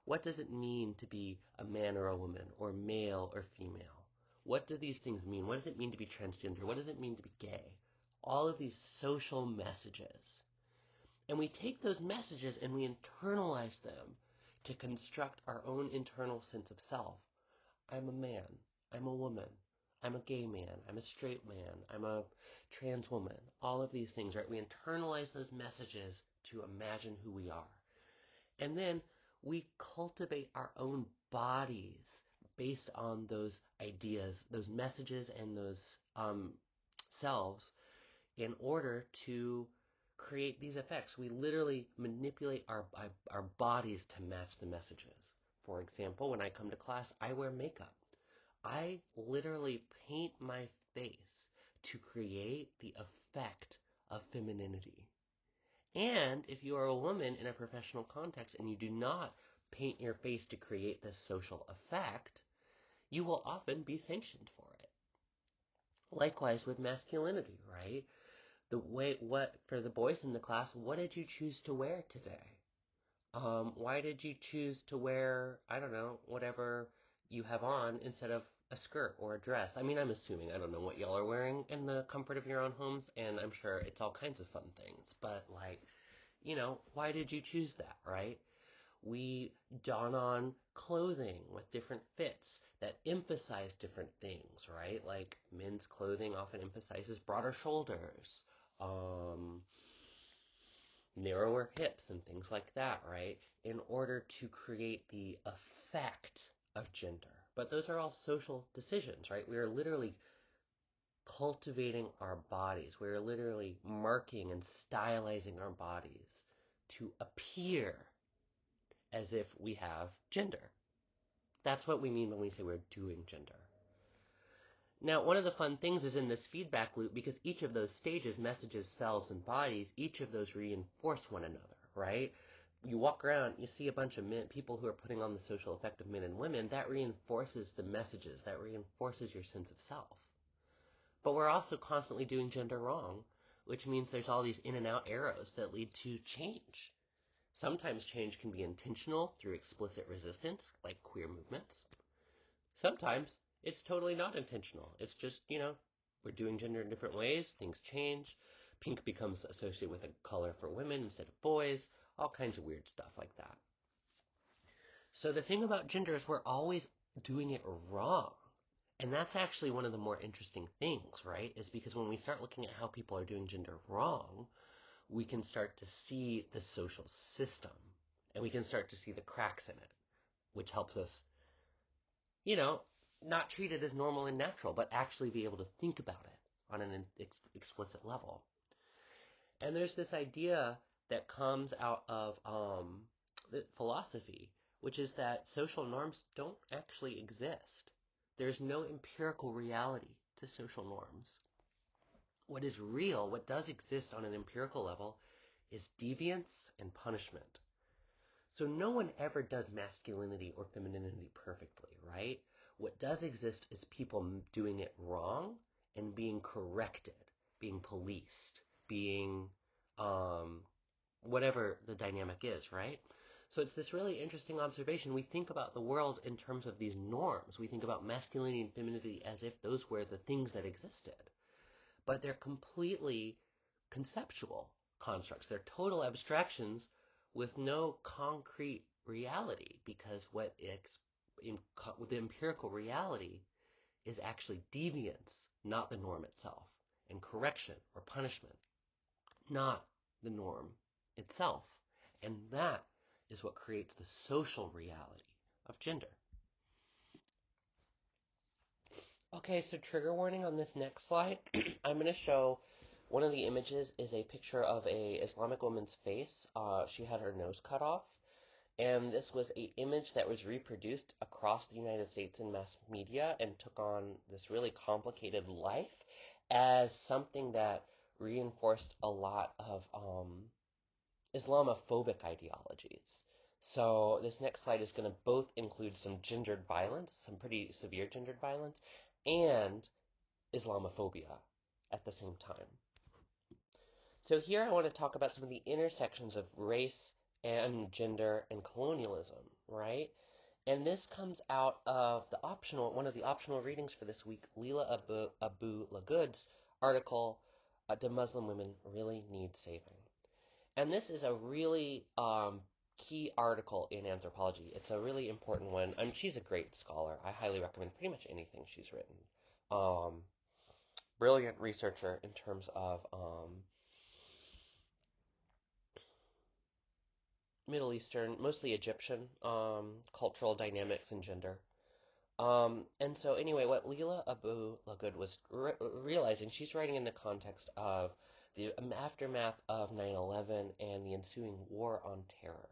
What does it mean to be a man or a woman, or male or female? What do these things mean? What does it mean to be transgender? What does it mean to be gay? All of these social messages. And we take those messages and we internalize them to construct our own internal sense of self. I'm a man. I'm a woman. I'm a gay man. I'm a straight man. I'm a trans woman. All of these things, right? We internalize those messages to imagine who we are. And then we cultivate our own bodies based on those ideas, those messages, and those selves in order to create these effects. We literally manipulate our bodies to match the messages. For example, when I come to class, I wear makeup. I literally paint my face to create the effect of femininity. And if you are a woman in a professional context and you do not paint your face to create this social effect, you will often be sanctioned for it. Likewise with masculinity, right? For the boys in the class, what did you choose to wear today? Why did you choose to wear, I don't know, whatever you have on instead of a skirt or a dress? I mean, I'm assuming, I don't know what y'all are wearing in the comfort of your own homes, and I'm sure it's all kinds of fun things, but why did you choose that, right? We don on clothing with different fits that emphasize different things, right? Like men's clothing often emphasizes broader shoulders, narrower hips and things like that, right? In order to create the effect of gender. But those are all social decisions, right? We are literally cultivating our bodies. We are literally marking and stylizing our bodies to appear as if we have gender. That's what we mean when we say we're doing gender. Now, one of the fun things is in this feedback loop, because each of those stages, messages, selves, and bodies, each of those reinforce one another, right? you walk around, you see a bunch of men, people who are putting on the social effect of men and women, that reinforces the messages, that reinforces your sense of self. But we're also constantly doing gender wrong, which means there's all these in and out arrows that lead to change. Sometimes change can be intentional through explicit resistance, like queer movements. Sometimes it's totally not intentional. It's just, we're doing gender in different ways, things change. Pink becomes associated with a color for women instead of boys, all kinds of weird stuff like that. So the thing about gender is we're always doing it wrong. And that's actually one of the more interesting things, right? Is because when we start looking at how people are doing gender wrong, we can start to see the social system and we can start to see the cracks in it, which helps us, not treat it as normal and natural, but actually be able to think about it on an explicit level. And there's this idea that comes out of philosophy, which is that social norms don't actually exist. There's no empirical reality to social norms. What is real, what does exist on an empirical level, is deviance and punishment. So no one ever does masculinity or femininity perfectly, right? What does exist is people doing it wrong and being corrected, being policed, being whatever the dynamic is, right? So it's this really interesting observation. We think about the world in terms of these norms. We think about masculinity and femininity as if those were the things that existed. But they're completely conceptual constructs. They're total abstractions with no concrete reality, because the empirical reality is actually deviance, not the norm itself, and correction or punishment, not the norm itself. And that is what creates the social reality of gender. Okay, so trigger warning on this next slide. I'm going to show one of the images is a picture of a Islamic woman's face. She had her nose cut off. And this was an image that was reproduced across the United States in mass media and took on this really complicated life as something that reinforced a lot of Islamophobic ideologies. So this next slide is going to both include some gendered violence, some pretty severe gendered violence, and Islamophobia at the same time. So here I want to talk about some of the intersections of race and gender and colonialism, right? And this comes out of one of the optional readings for this week, Leila Abu Lagood's article, Do Muslim Women Really Need Saving? And this is a really key article in anthropology. It's a really important one. She's a great scholar. I highly recommend pretty much anything she's written. Brilliant researcher in terms of Middle Eastern, mostly Egyptian, cultural dynamics and gender. And so anyway, what Leila Abu Lagood was realizing, she's writing in the context of the aftermath of 9/11 and the ensuing war on terror.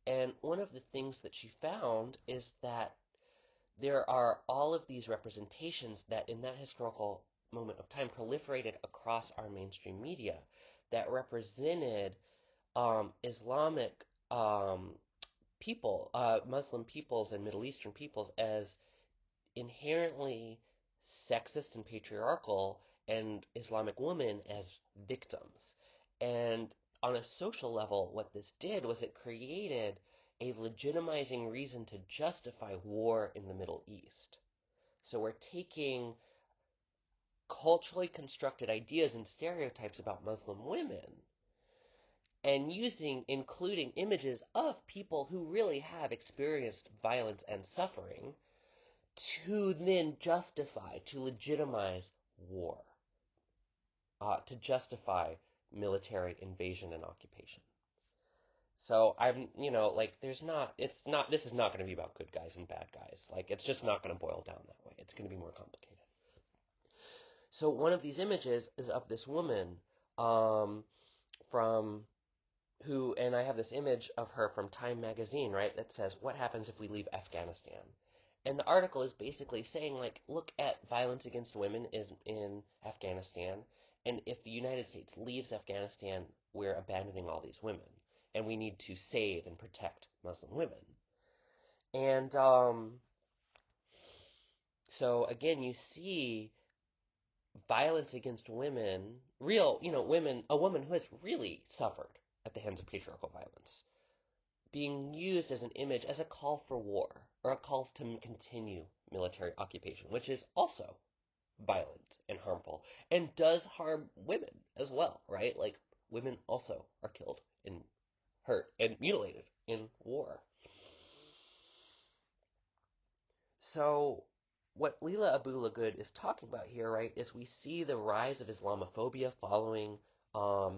And one of the things that she found is that there are all of these representations that in that historical moment of time proliferated across our mainstream media that represented Islamic people, Muslim peoples and Middle Eastern peoples as inherently sexist and patriarchal, and Islamic women as victims. And on a social level, what this did was it created a legitimizing reason to justify war in the Middle East. So we're taking culturally constructed ideas and stereotypes about Muslim women and including images of people who really have experienced violence and suffering to then to legitimize war, to justify military invasion and occupation. So this is not going to be about good guys and bad guys. Like, it's just not going to boil down that way. It's going to be more complicated. So one of these images is of this woman, and I have this image of her from Time magazine, right, that says, "What happens if we leave Afghanistan?" And the article is basically saying, like, look at violence against women in Afghanistan, and if the United States leaves Afghanistan, we're abandoning all these women. and we need to save and protect Muslim women. And so again, you see violence against women, real, women, a woman who has really suffered at the hands of patriarchal violence, being used as an image, as a call for war, or a call to continue military occupation, which is also violent and harmful, and does harm women as well, right? Like, women also are killed and hurt and mutilated in war. So what Leila Abu Lagood is talking about here, right, is we see the rise of Islamophobia following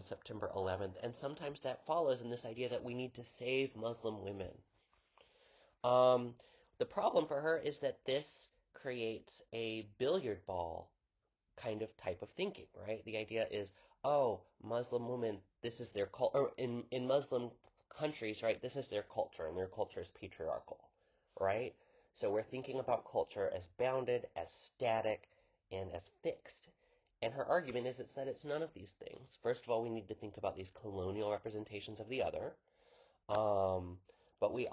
September 11th, and sometimes that follows in this idea that we need to save Muslim women. The problem for her is that this creates a billiard ball kind of type of thinking, right? The idea is, oh, Muslim women, this is their culture, or in Muslim countries, right, this is their culture, and their culture is patriarchal, right? So we're thinking about culture as bounded, as static, and as fixed. And her argument is that it's none of these things. First of all, we need to think about these colonial representations of the other. But we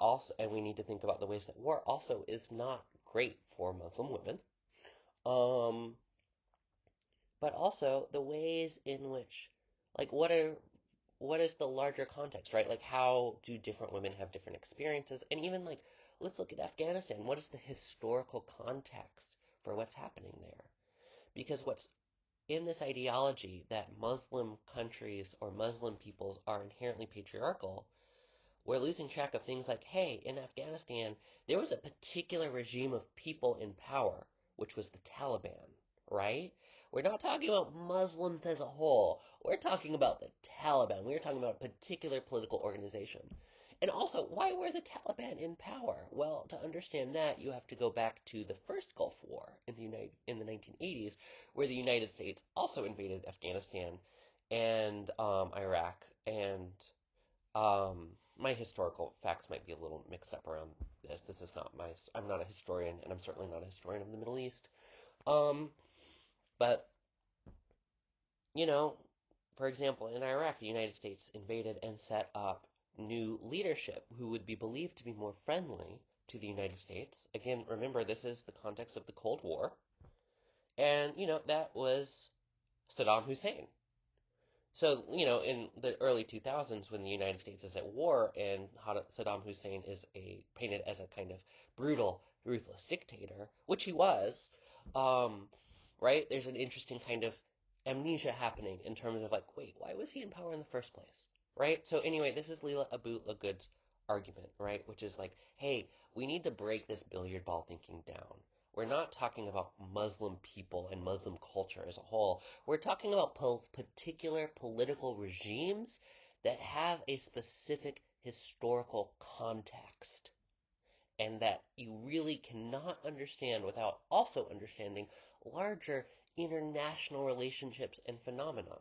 need to think about the ways that war also is not great for Muslim women. But also the ways in which, like, what is the larger context, right? Like, how do different women have different experiences? And even, like, let's look at Afghanistan. What is the historical context for what's happening there? Because what's in this ideology that Muslim countries or Muslim peoples are inherently patriarchal, we're losing track of things like, hey, in Afghanistan, there was a particular regime of people in power, which was the Taliban, right? We're not talking about Muslims as a whole. We're talking about the Taliban. We're talking about a particular political organization. And also, why were the Taliban in power? Well, to understand that, you have to go back to the first Gulf War in the 1980s, where the United States also invaded Afghanistan and Iraq, and my historical facts might be a little mixed up around this. This is not I'm not a historian, and I'm certainly not a historian of the Middle East. But, for example, in Iraq, the United States invaded and set up new leadership who would be believed to be more friendly to the United States. Again, remember, this is the context of the Cold War. And, that was Saddam Hussein. So, in the early 2000s, when the United States is at war and Saddam Hussein is painted as a kind of brutal, ruthless dictator, which he was, right? There's an interesting kind of amnesia happening in terms of like, wait, why was he in power in the first place, right? So anyway, this is Leila Abu Lagood's argument, right? Which is like, hey, we need to break this billiard ball thinking down. We're not talking about Muslim people and Muslim culture as a whole. We're talking about particular political regimes that have a specific historical context, and that you really cannot understand without also understanding larger international relationships and phenomenon.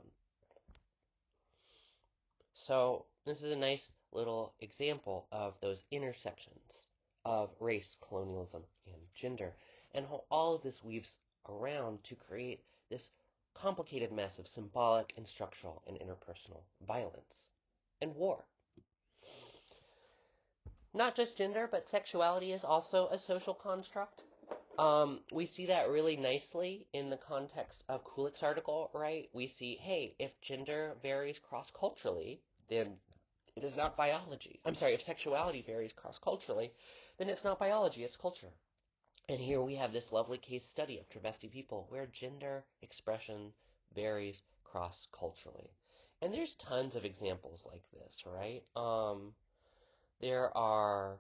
So this is a nice little example of those intersections of race, colonialism, and gender, and how all of this weaves around to create this complicated mess of symbolic and structural and interpersonal violence and war. Not just gender, but sexuality is also a social construct. We see that really nicely in the context of Kulik's article, right? We see, hey, if gender varies cross-culturally, then it is not biology. I'm sorry, if sexuality varies cross-culturally, then it's not biology, it's culture. And here we have this lovely case study of travesti people where gender expression varies cross-culturally. And there's tons of examples like this, right? There are,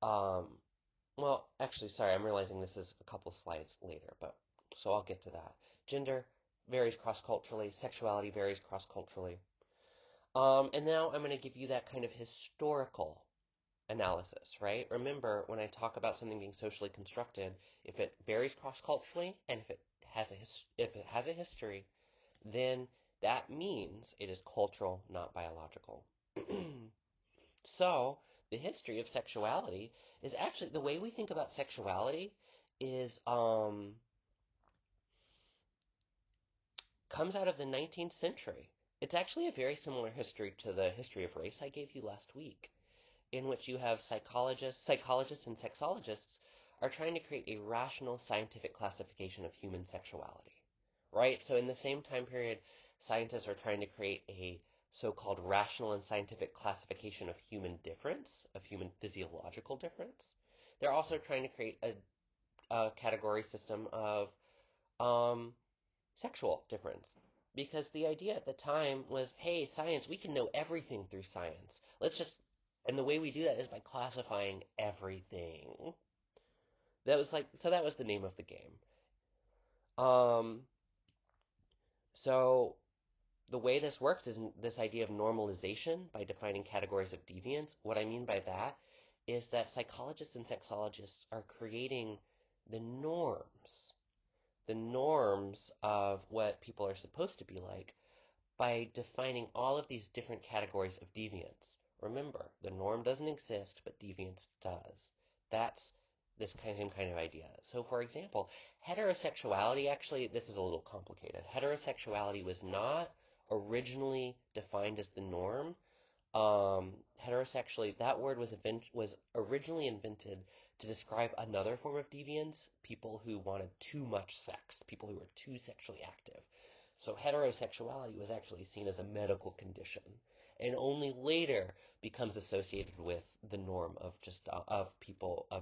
well, actually, sorry, I'm realizing this is a couple slides later, but so I'll get to that. Gender varies cross-culturally, sexuality varies cross-culturally. And now I'm going to give you that kind of historical analysis, right? Remember, when I talk about something being socially constructed, if it varies cross-culturally and if it has a history, then that means it is cultural, not biological. So, the history of sexuality is actually, the way we think about sexuality is comes out of the 19th century. It's actually a very similar history to the history of race I gave you last week, in which you have psychologists and sexologists are trying to create a rational scientific classification of human sexuality, right? So in the same time period, scientists are trying to create a so-called rational and scientific classification of human difference, of human physiological difference. They're also trying to create a category system of um, sexual difference. Because the idea at the time was, hey, science, we can know everything through science. And the way we do that is by classifying everything. So that was the name of the game. Um, so the way this works is this idea of normalization by defining categories of deviance. What I mean by that is that psychologists and sexologists are creating the norms, the norms of what people are supposed to be like by defining all of these different categories of deviance. Remember, the norm doesn't exist, but deviance does. That's this same kind of idea. So, for example, heterosexuality, actually, this is a little complicated. Heterosexuality was not originally defined as the norm. Heterosexually, that word was originally invented to describe another form of deviance, people who wanted too much sex, people who were too sexually active. So heterosexuality was actually seen as a medical condition, and only later becomes associated with the norm of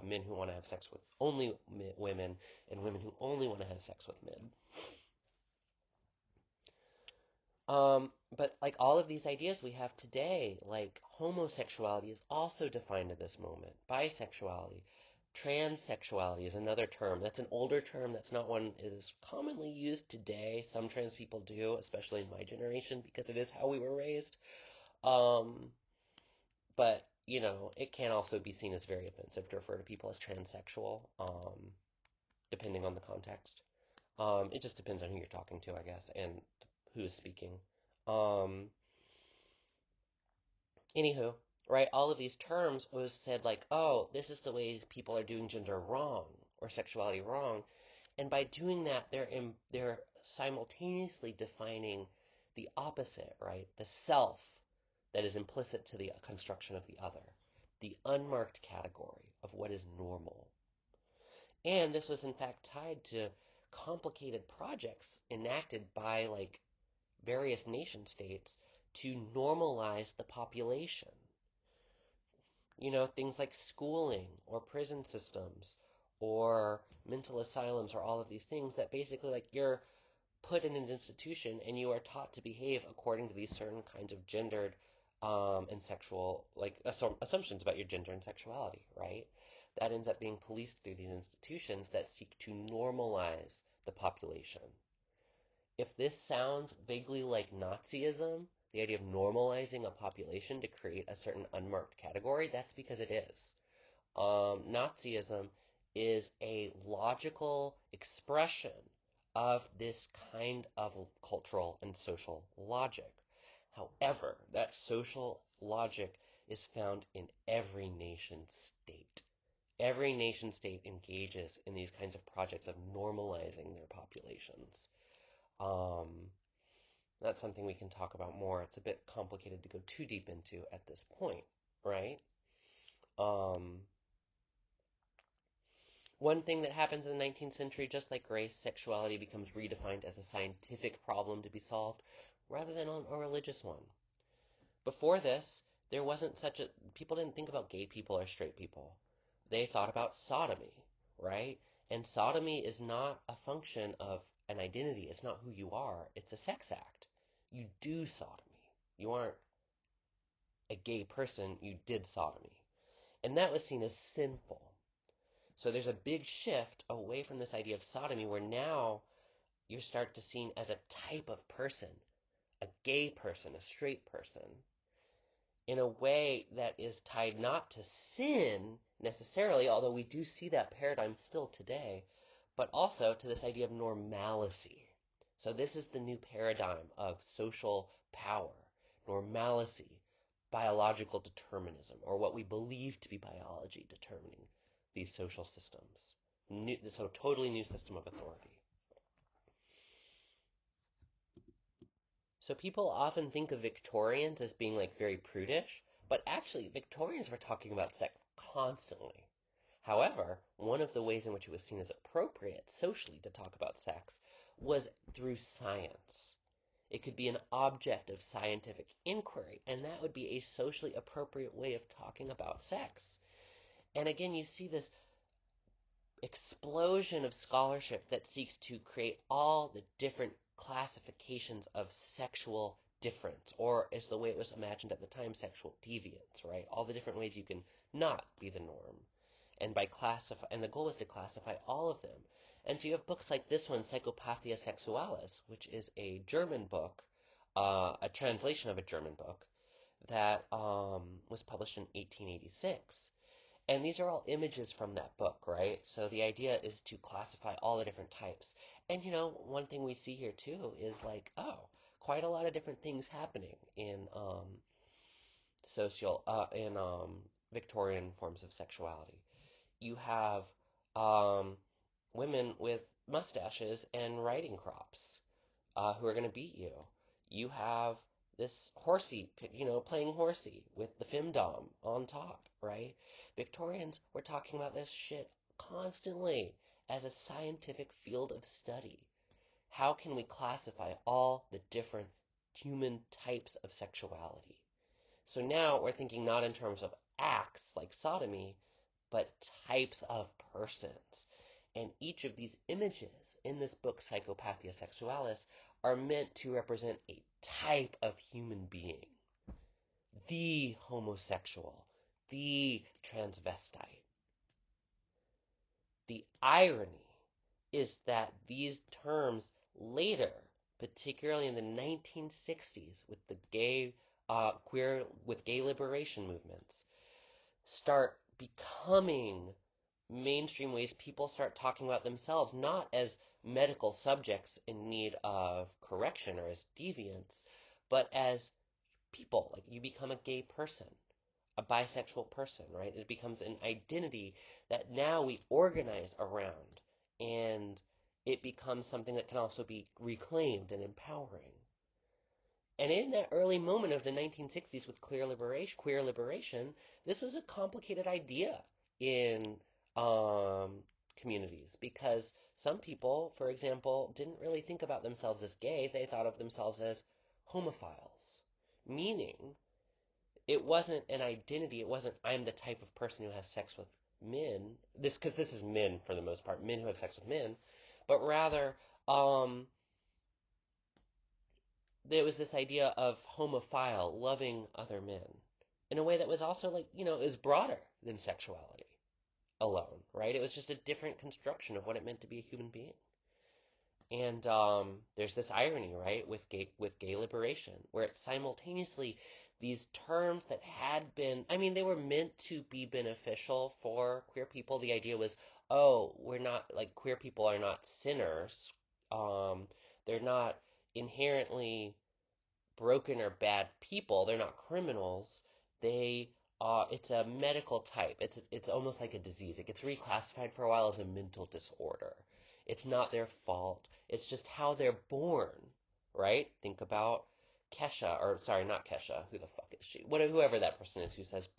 men who want to have sex with only women and women who only want to have sex with men. But like all of these ideas we have today, like homosexuality is also defined at this moment. Bisexuality, transsexuality is another term. That's an older term. That's not one that is commonly used today. Some trans people do, especially in my generation, because it is how we were raised. Um, but it can also be seen as very offensive to refer to people as transsexual, depending on the context. It just depends on who you're talking to, I guess, and who is speaking. Um, Anywho, right, all of these terms was said like, oh, this is the way people are doing gender wrong or sexuality wrong. And by doing that, they're simultaneously defining the opposite, right? The self that is implicit to the construction of the other, the unmarked category of what is normal. And this was in fact tied to complicated projects enacted by like various nation states to normalize the population. Things like schooling or prison systems or mental asylums or all of these things that basically like you're put in an institution and you are taught to behave according to these certain kinds of gendered and sexual like assumptions about your gender and sexuality, right? That ends up being policed through these institutions that seek to normalize the population. If this sounds vaguely like Nazism, the idea of normalizing a population to create a certain unmarked category, that's because it is. Nazism is a logical expression of this kind of cultural and social logic. However, that social logic is found in every nation state. Every nation state engages in these kinds of projects of normalizing their populations. Um, that's something we can talk about more. It's a bit complicated to go too deep into at this point, right? Um, One thing that happens in the 19th century, just like race, sexuality becomes redefined as a scientific problem to be solved rather than a religious one. Before this, there wasn't people didn't think about gay people or straight people. They thought about sodomy, right? And sodomy is not a function of an identity. It's not who you are. It's a sex act. You do sodomy. You aren't a gay person. You did sodomy. And that was seen as sinful. So there's a big shift away from this idea of sodomy where now you start to seen as a type of person, a gay person, a straight person, in a way that is tied not to sin necessarily, although we do see that paradigm still today, but also to this idea of normalcy. So this is the new paradigm of social power, normalcy, biological determinism, or what we believe to be biology determining these social systems. This totally new system of authority. So people often think of Victorians as being like very prudish, but actually Victorians were talking about sex constantly. However, one of the ways in which it was seen as appropriate socially to talk about sex was through science. It could be an object of scientific inquiry, and that would be a socially appropriate way of talking about sex. And again, you see this explosion of scholarship that seeks to create all the different classifications of sexual difference, or as the way it was imagined at the time, sexual deviance, right? All the different ways you can not be the norm. And the goal was to classify all of them. And so you have books like this one, Psychopathia Sexualis, which is a German book, a translation of a German book that was published in 1886. And these are all images from that book, right? So the idea is to classify all the different types. And one thing we see here too is like, quite a lot of different things happening in Victorian forms of sexuality. You have women with mustaches and riding crops who are going to beat you. You have this horsey, playing horsey with the femdom on top, right? Victorians were talking about this shit constantly as a scientific field of study. How can we classify all the different human types of sexuality? So now we're thinking not in terms of acts like sodomy, but types of persons. And each of these images in this book, Psychopathia Sexualis, are meant to represent a type of human being. The homosexual, the transvestite. The irony is that these terms later, particularly in the 1960s with the gay liberation movements, start becoming mainstream ways people start talking about themselves, not as medical subjects in need of correction or as deviants, but as people. Like you become a gay person, a bisexual person, right? It becomes an identity that now we organize around, and it becomes something that can also be reclaimed and empowering. And in that early moment of the 1960s with queer liberation, this was a complicated idea in communities because some people, for example, didn't really think about themselves as gay. They thought of themselves as homophiles, meaning it wasn't an identity. It wasn't I'm the type of person who has sex with men. Because this is men for the most part, men who have sex with men, but rather there was this idea of homophile, loving other men, in a way that was also like, is broader than sexuality alone, right? It was just a different construction of what it meant to be a human being. And there's this irony, right, with gay liberation, where it's simultaneously these terms that had been, I mean, they were meant to be beneficial for queer people. The idea was, we're not, like, queer people are not sinners. They're not inherently broken or bad people. They're not criminals. It's a medical type. It's almost like a disease. It gets reclassified for a while as a mental disorder. It's not their fault. It's just how they're born, right? Think about Kesha, or sorry, not Kesha. Who the fuck is she? Whoever that person is who says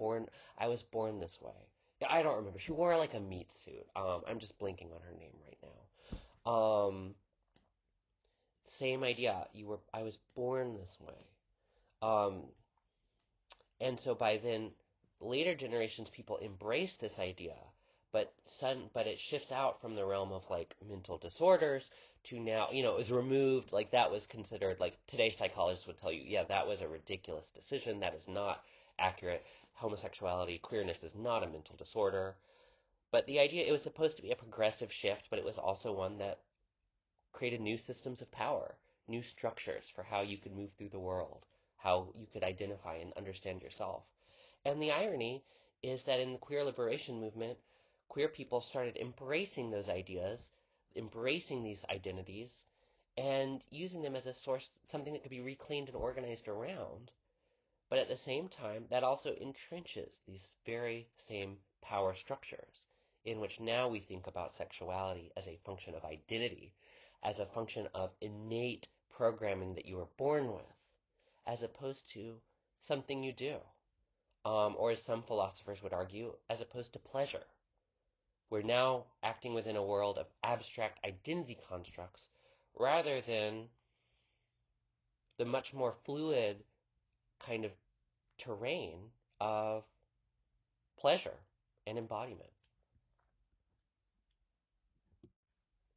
I was born this way. I don't remember. She wore like a meat suit. I'm just blinking on her name right now. Same idea. I was born this way. And so by then, later generations, people embrace this idea, but it shifts out from the realm of like mental disorders to now, is removed. Like that was considered, like today psychologists would tell you, yeah, that was a ridiculous decision. That is not accurate. Homosexuality, queerness is not a mental disorder. But the idea, it was supposed to be a progressive shift, but it was also one that created new systems of power, new structures for how you could move through the world, how you could identify and understand yourself. And the irony is that in the queer liberation movement, queer people started embracing those ideas, embracing these identities, and using them as a source, something that could be reclaimed and organized around. But at the same time, that also entrenches these very same power structures, in which now we think about sexuality as a function of identity, as a function of innate programming that you were born with, as opposed to something you do. Or as some philosophers would argue, as opposed to pleasure. We're now acting within a world of abstract identity constructs rather than the much more fluid kind of terrain of pleasure and embodiment.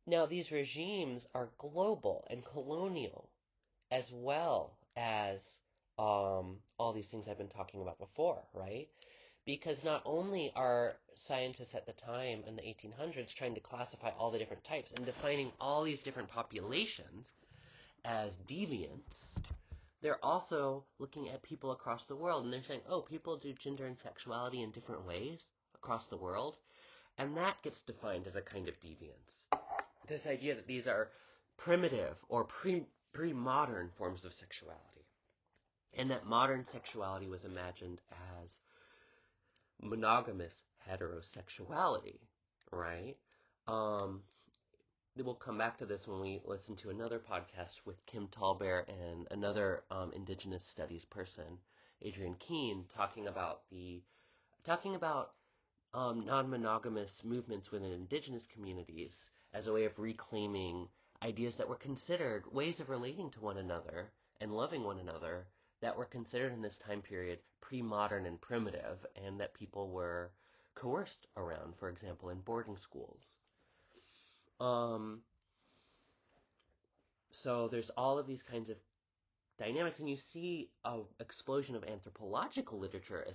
Now, these regimes are global and colonial, as well as all these things I've been talking about before, right? Because not only are scientists at the time in the 1800s trying to classify all the different types and defining all these different populations as deviants, they're also looking at people across the world and they're saying, oh, people do gender and sexuality in different ways across the world, and that gets defined as a kind of deviance. This idea that these are primitive or pre-modern forms of sexuality, and that modern sexuality was imagined as monogamous heterosexuality, right? We'll come back to this when we listen to another podcast with Kim Tallbear and another Indigenous studies person, Adrienne Keene, talking about non-monogamous movements within Indigenous communities as a way of reclaiming ideas that were considered ways of relating to one another and loving one another that were considered in this time period pre-modern and primitive, and that people were coerced around, for example, in boarding schools. So there's all of these kinds of dynamics, and you see an explosion of anthropological literature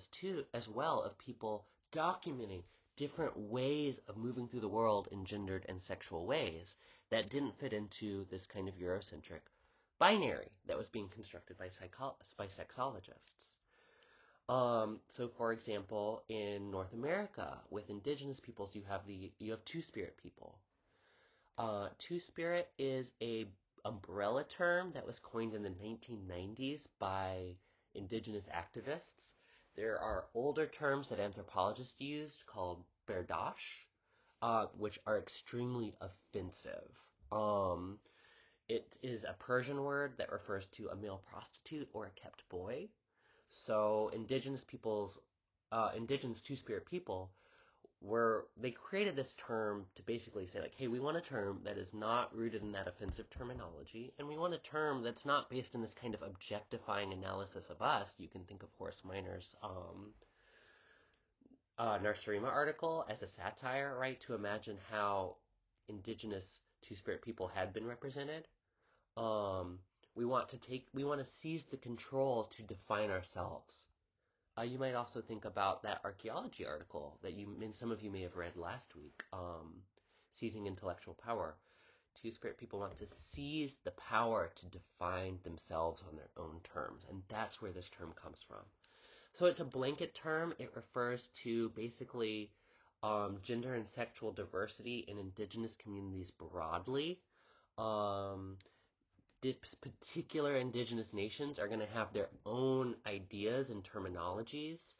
as well of people documenting different ways of moving through the world in gendered and sexual ways that didn't fit into this kind of Eurocentric binary that was being constructed by sexologists. So, for example, in North America, with indigenous peoples, you have two-spirit people. Two-spirit is a umbrella term that was coined in the 1990s by indigenous activists. There are older terms that anthropologists used called berdache, which are extremely offensive. It is a Persian word that refers to a male prostitute or a kept boy. So indigenous two-spirit people they created this term to basically say, like, hey, we want a term that is not rooted in that offensive terminology, and we want a term that's not based in this kind of objectifying analysis of us. You can think of Horace Miner's Narsarima article as a satire, right, to imagine how indigenous two-spirit people had been represented. We want to seize the control to define ourselves. You might also think about that archaeology article that some of you may have read last week, Seizing Intellectual Power. Two-spirit people want to seize the power to define themselves on their own terms, and that's where this term comes from. So it's a blanket term. It refers to basically gender and sexual diversity in indigenous communities broadly. Particular indigenous nations are going to have their own ideas and terminologies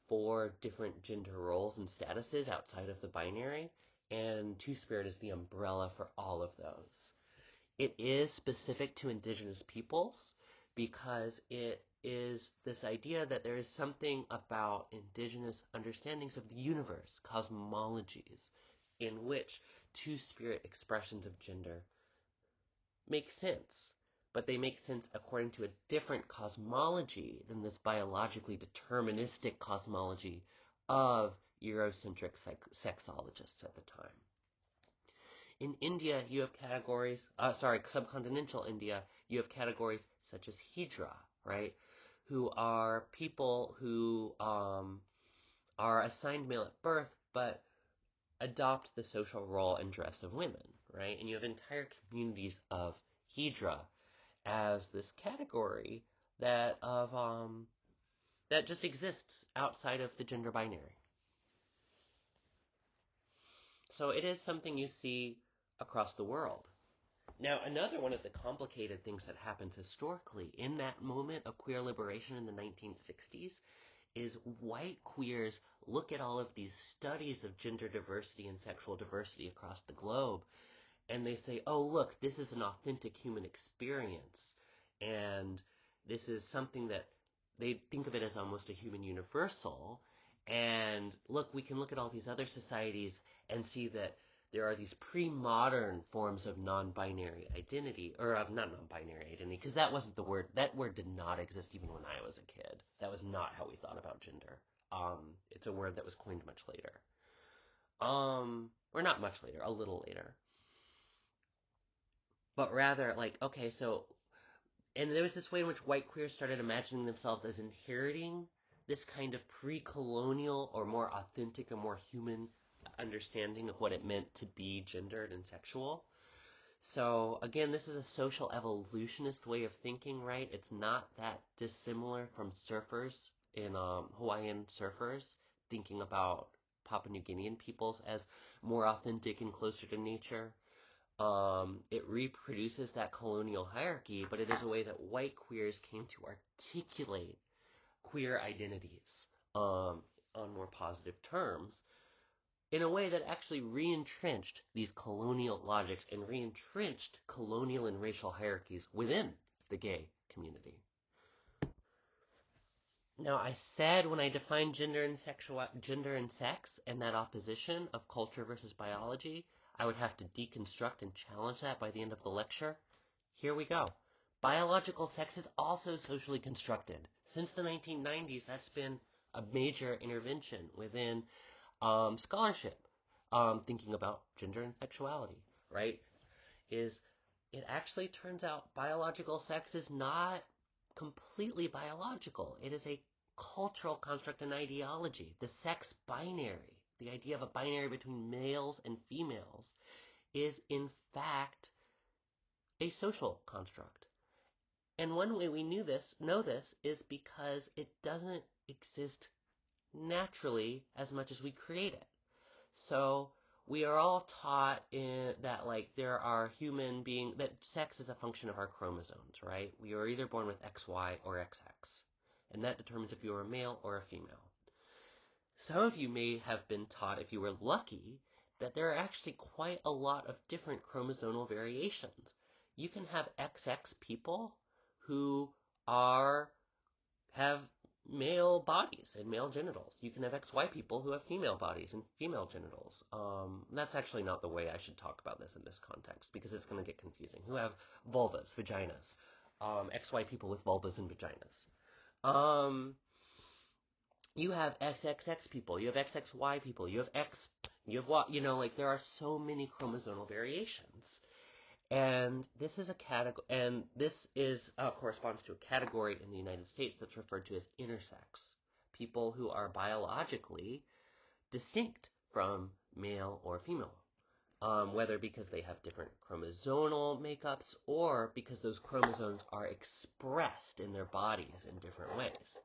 for different gender roles and statuses outside of the binary, and two-spirit is the umbrella for all of those. It is specific to indigenous peoples because it is this idea that there is something about indigenous understandings of the universe, cosmologies, in which two-spirit expressions of gender make sense, but they make sense according to a different cosmology than this biologically deterministic cosmology of Eurocentric sexologists at the time. In India, you have subcontinental India, you have categories such as Hijra, right, who are people who are assigned male at birth, but adopt the social role and dress of women, right? And you have entire communities of Hijra as this category that just exists outside of the gender binary. So it is something you see across the world. Now, another one of the complicated things that happens historically in that moment of queer liberation in the 1960s is white queers look at all of these studies of gender diversity and sexual diversity across the globe, and they say, oh, look, this is an authentic human experience. And This is something that they think of it as almost a human universal. And look, we can look at all these other societies and see that there are these pre-modern forms of non-binary identity, or of not non-binary identity, because that wasn't the word. That word did not exist even when I was a kid. That was not how we thought about gender. It's a word that was coined much later. Or not much later, a little later. But rather, like, okay, so, and there was this way in which white queers started imagining themselves as inheriting this kind of pre-colonial or more authentic and more human understanding of what it meant to be gendered and sexual. So again, this is a social evolutionist way of thinking, right? It's not that dissimilar from surfers in Hawaiian surfers thinking about Papua New Guinean peoples as more authentic and closer to nature. It reproduces that colonial hierarchy, but it is a way that white queers came to articulate queer identities on more positive terms in a way that actually re-entrenched these colonial logics and re-entrenched colonial and racial hierarchies within the gay community. Now, I said when I defined gender and sex and that opposition of culture versus biology, I would have to deconstruct and challenge that by the end of the lecture. Here we go. Biological sex is also socially constructed. Since the 1990s, that's been a major intervention within scholarship, thinking about gender and sexuality, right? Is it actually turns out biological sex is not completely biological. It is a cultural construct and ideology. The sex binary, the idea of a binary between males and females, is in fact a social construct. And one way we know this is because it doesn't exist naturally as much as we create it. So we are all taught that like there are that sex is a function of our chromosomes, right? We are either born with XY or XX, and that determines if you are a male or a female. Some of you may have been taught, if you were lucky, that there are actually quite a lot of different chromosomal variations. You can have XX people who have male bodies and male genitals. You can have XY people who have female bodies and female genitals. That's actually not the way I should talk about this in this context, because it's going to get confusing. Who have vulvas, vaginas. XY people with vulvas and vaginas. You have XXX people. You have XXY people. You have what? Like there are so many chromosomal variations. And this is a category, and this is corresponds to a category in the United States that's referred to as intersex, people who are biologically distinct from male or female, whether because they have different chromosomal makeups or because those chromosomes are expressed in their bodies in different ways.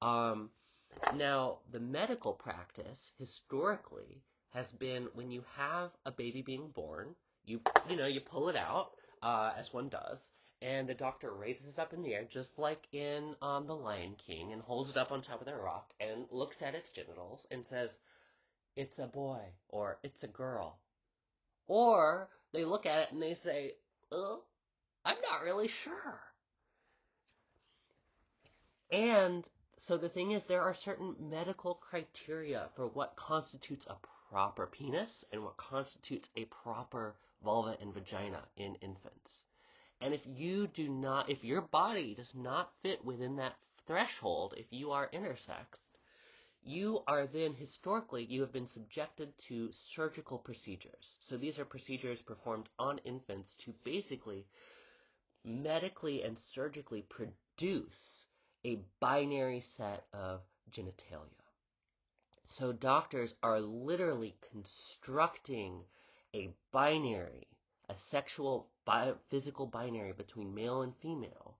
Now, the medical practice historically has been when you have a baby being born, you pull it out, as one does, and the doctor raises it up in the air, just like in The Lion King, and holds it up on top of their rock and looks at its genitals and says, it's a boy, or it's a girl. Or they look at it and they say, I'm not really sure. And so the thing is, there are certain medical criteria for what constitutes a proper penis and what constitutes a proper vulva and vagina in infants. And if your body does not fit within that threshold, if you are intersex, you are then historically, you have been subjected to surgical procedures. So these are procedures performed on infants to basically medically and surgically produce a binary set of genitalia. So doctors are literally constructing a binary, a sexual physical binary between male and female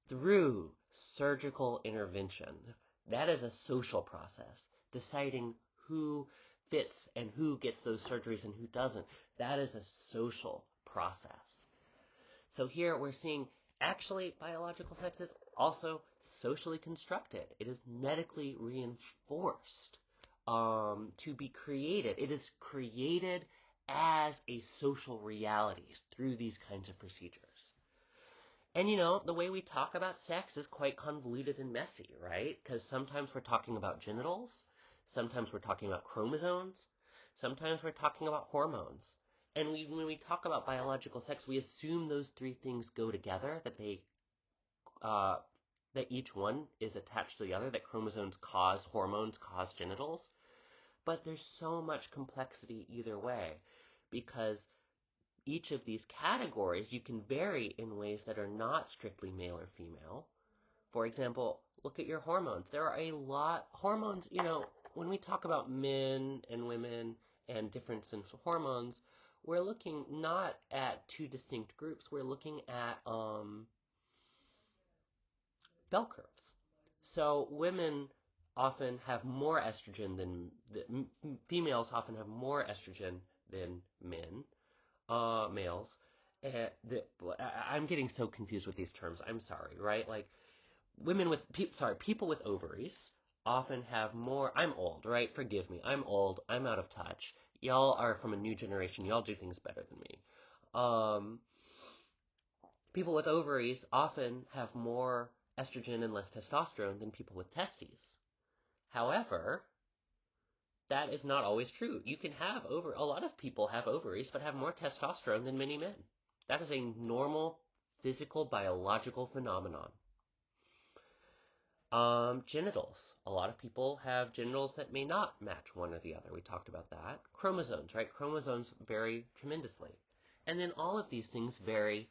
through surgical intervention. That is a social process, deciding who fits and who gets those surgeries and who doesn't. That is a social process. So here we're seeing actually biological sex is also socially constructed. It is medically reinforced to be created. It is created as a social reality through these kinds of procedures. And the way we talk about sex is quite convoluted and messy, right? Because sometimes we're talking about genitals, sometimes we're talking about chromosomes, sometimes we're talking about hormones. And when we talk about biological sex, we assume those three things go together, uh, that each one is attached to the other, that chromosomes cause hormones, cause genitals. But there's so much complexity either way, because each of these categories you can vary in ways that are not strictly male or female. For example, look at your hormones. There are a lot hormones, when we talk about men and women and difference in hormones, we're looking not at two distinct groups. We're looking at bell curves. So women often have more estrogen females often have more estrogen than males. And I'm getting so confused with these terms. I'm sorry, right? Like people with ovaries often have more. I'm old, right? Forgive me. I'm old. I'm out of touch. Y'all are from a new generation. Y'all do things better than me. Um, People with ovaries often have more estrogen and less testosterone than people with testes. However, that is not always true. You can have a lot of people have ovaries but have more testosterone than many men. That is a normal physical biological phenomenon. Genitals. A lot of people have genitals that may not match one or the other. We talked about that. Chromosomes, right? Chromosomes vary tremendously. And then all of these things vary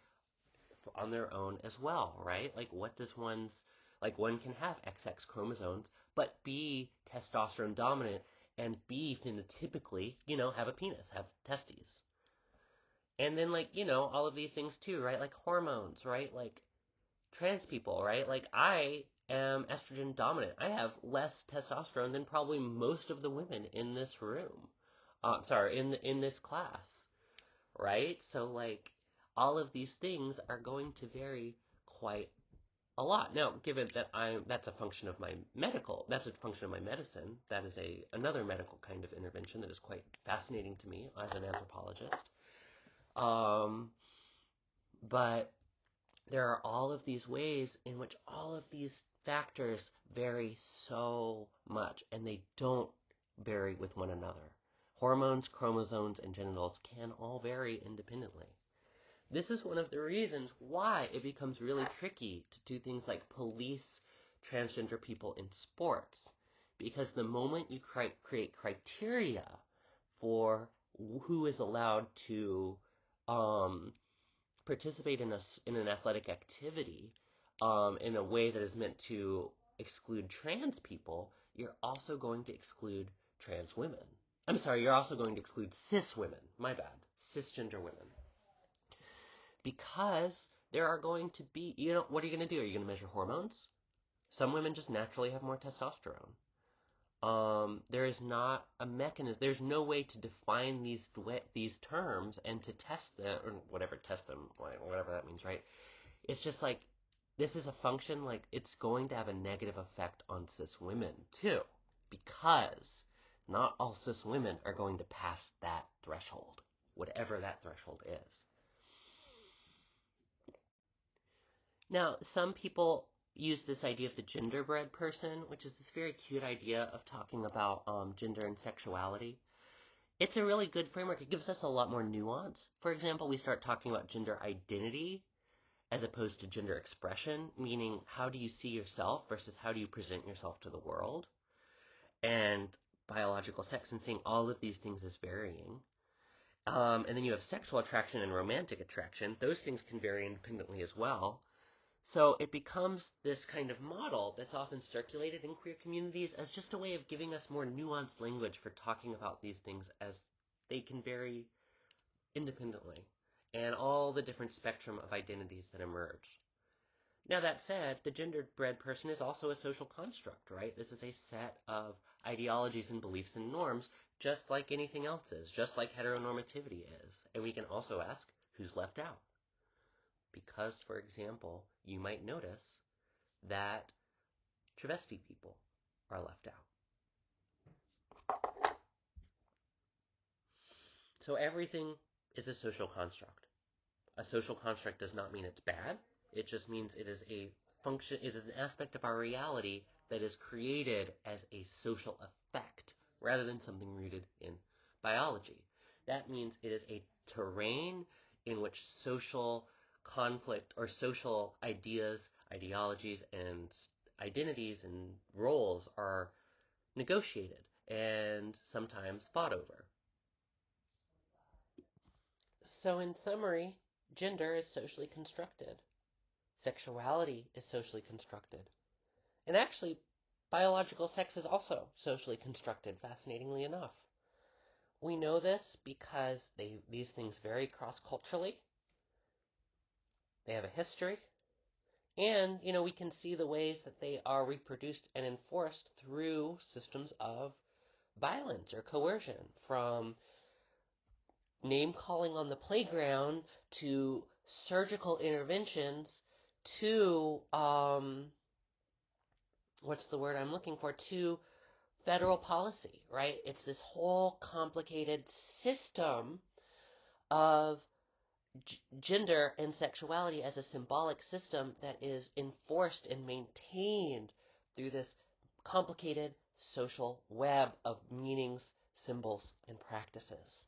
on their own as well, right? Like one can have XX chromosomes, but be testosterone dominant and be phenotypically, have a penis, have testes. And then all of these things too, right? Like hormones, right? Like trans people, right? Like I am estrogen dominant. I have less testosterone than probably most of the women in this room. Sorry, in this class, right? So all of these things are going to vary quite a lot. Now, given that that's a function of that's a function of my medicine. That is another medical kind of intervention that is quite fascinating to me as an anthropologist. Um, but there are all of these ways in which all of these factors vary so much, and they don't vary with one another. Hormones, chromosomes, and genitals can all vary independently. This is one of the reasons why it becomes really tricky to do things like police transgender people in sports. Because the moment you create criteria for who is allowed to participate in an athletic activity in a way that is meant to exclude trans people, you're also going to exclude trans women. I'm sorry, you're also going to exclude cis women. My bad. Cisgender women. Because there are going to be, what are you going to do? Are you going to measure hormones? Some women just naturally have more testosterone. There is not a mechanism. There's no way to define these terms and to test them, or whatever, whatever that means, right? It's just like, this is a function, it's going to have a negative effect on cis women, too. Because not all cis women are going to pass that threshold, whatever that threshold is. Now, some people use this idea of the genderbread person, which is this very cute idea of talking about gender and sexuality. It's a really good framework. It gives us a lot more nuance. For example, we start talking about gender identity as opposed to gender expression, meaning how do you see yourself versus how do you present yourself to the world, and biological sex, and seeing all of these things as varying. And then you have sexual attraction and romantic attraction. Those things can vary independently as well. So it becomes this kind of model that's often circulated in queer communities as just a way of giving us more nuanced language for talking about these things as they can vary independently, and all the different spectrum of identities that emerge. Now, that said, the genderbread person is also a social construct, right? This is a set of ideologies and beliefs and norms, just like anything else is, just like heteronormativity is. And we can also ask, who's left out? Because, for example, you might notice that travesti people are left out. So everything is a social construct. A social construct does not mean it's bad. It just means it is a function, it is an aspect of our reality that is created as a social effect rather than something rooted in biology. That means it is a terrain in which social conflict or social ideas, ideologies, and identities and roles are negotiated and sometimes fought over. So, in summary, gender is socially constructed. Sexuality is socially constructed. And actually, biological sex is also socially constructed, fascinatingly enough. We know this because these things vary cross-culturally. They have a history. And, we can see the ways that they are reproduced and enforced through systems of violence or coercion, from name calling on the playground to surgical interventions to what's the word I'm looking for, to federal policy, right? It's this whole complicated system of gender and sexuality as a symbolic system that is enforced and maintained through this complicated social web of meanings, symbols, and practices.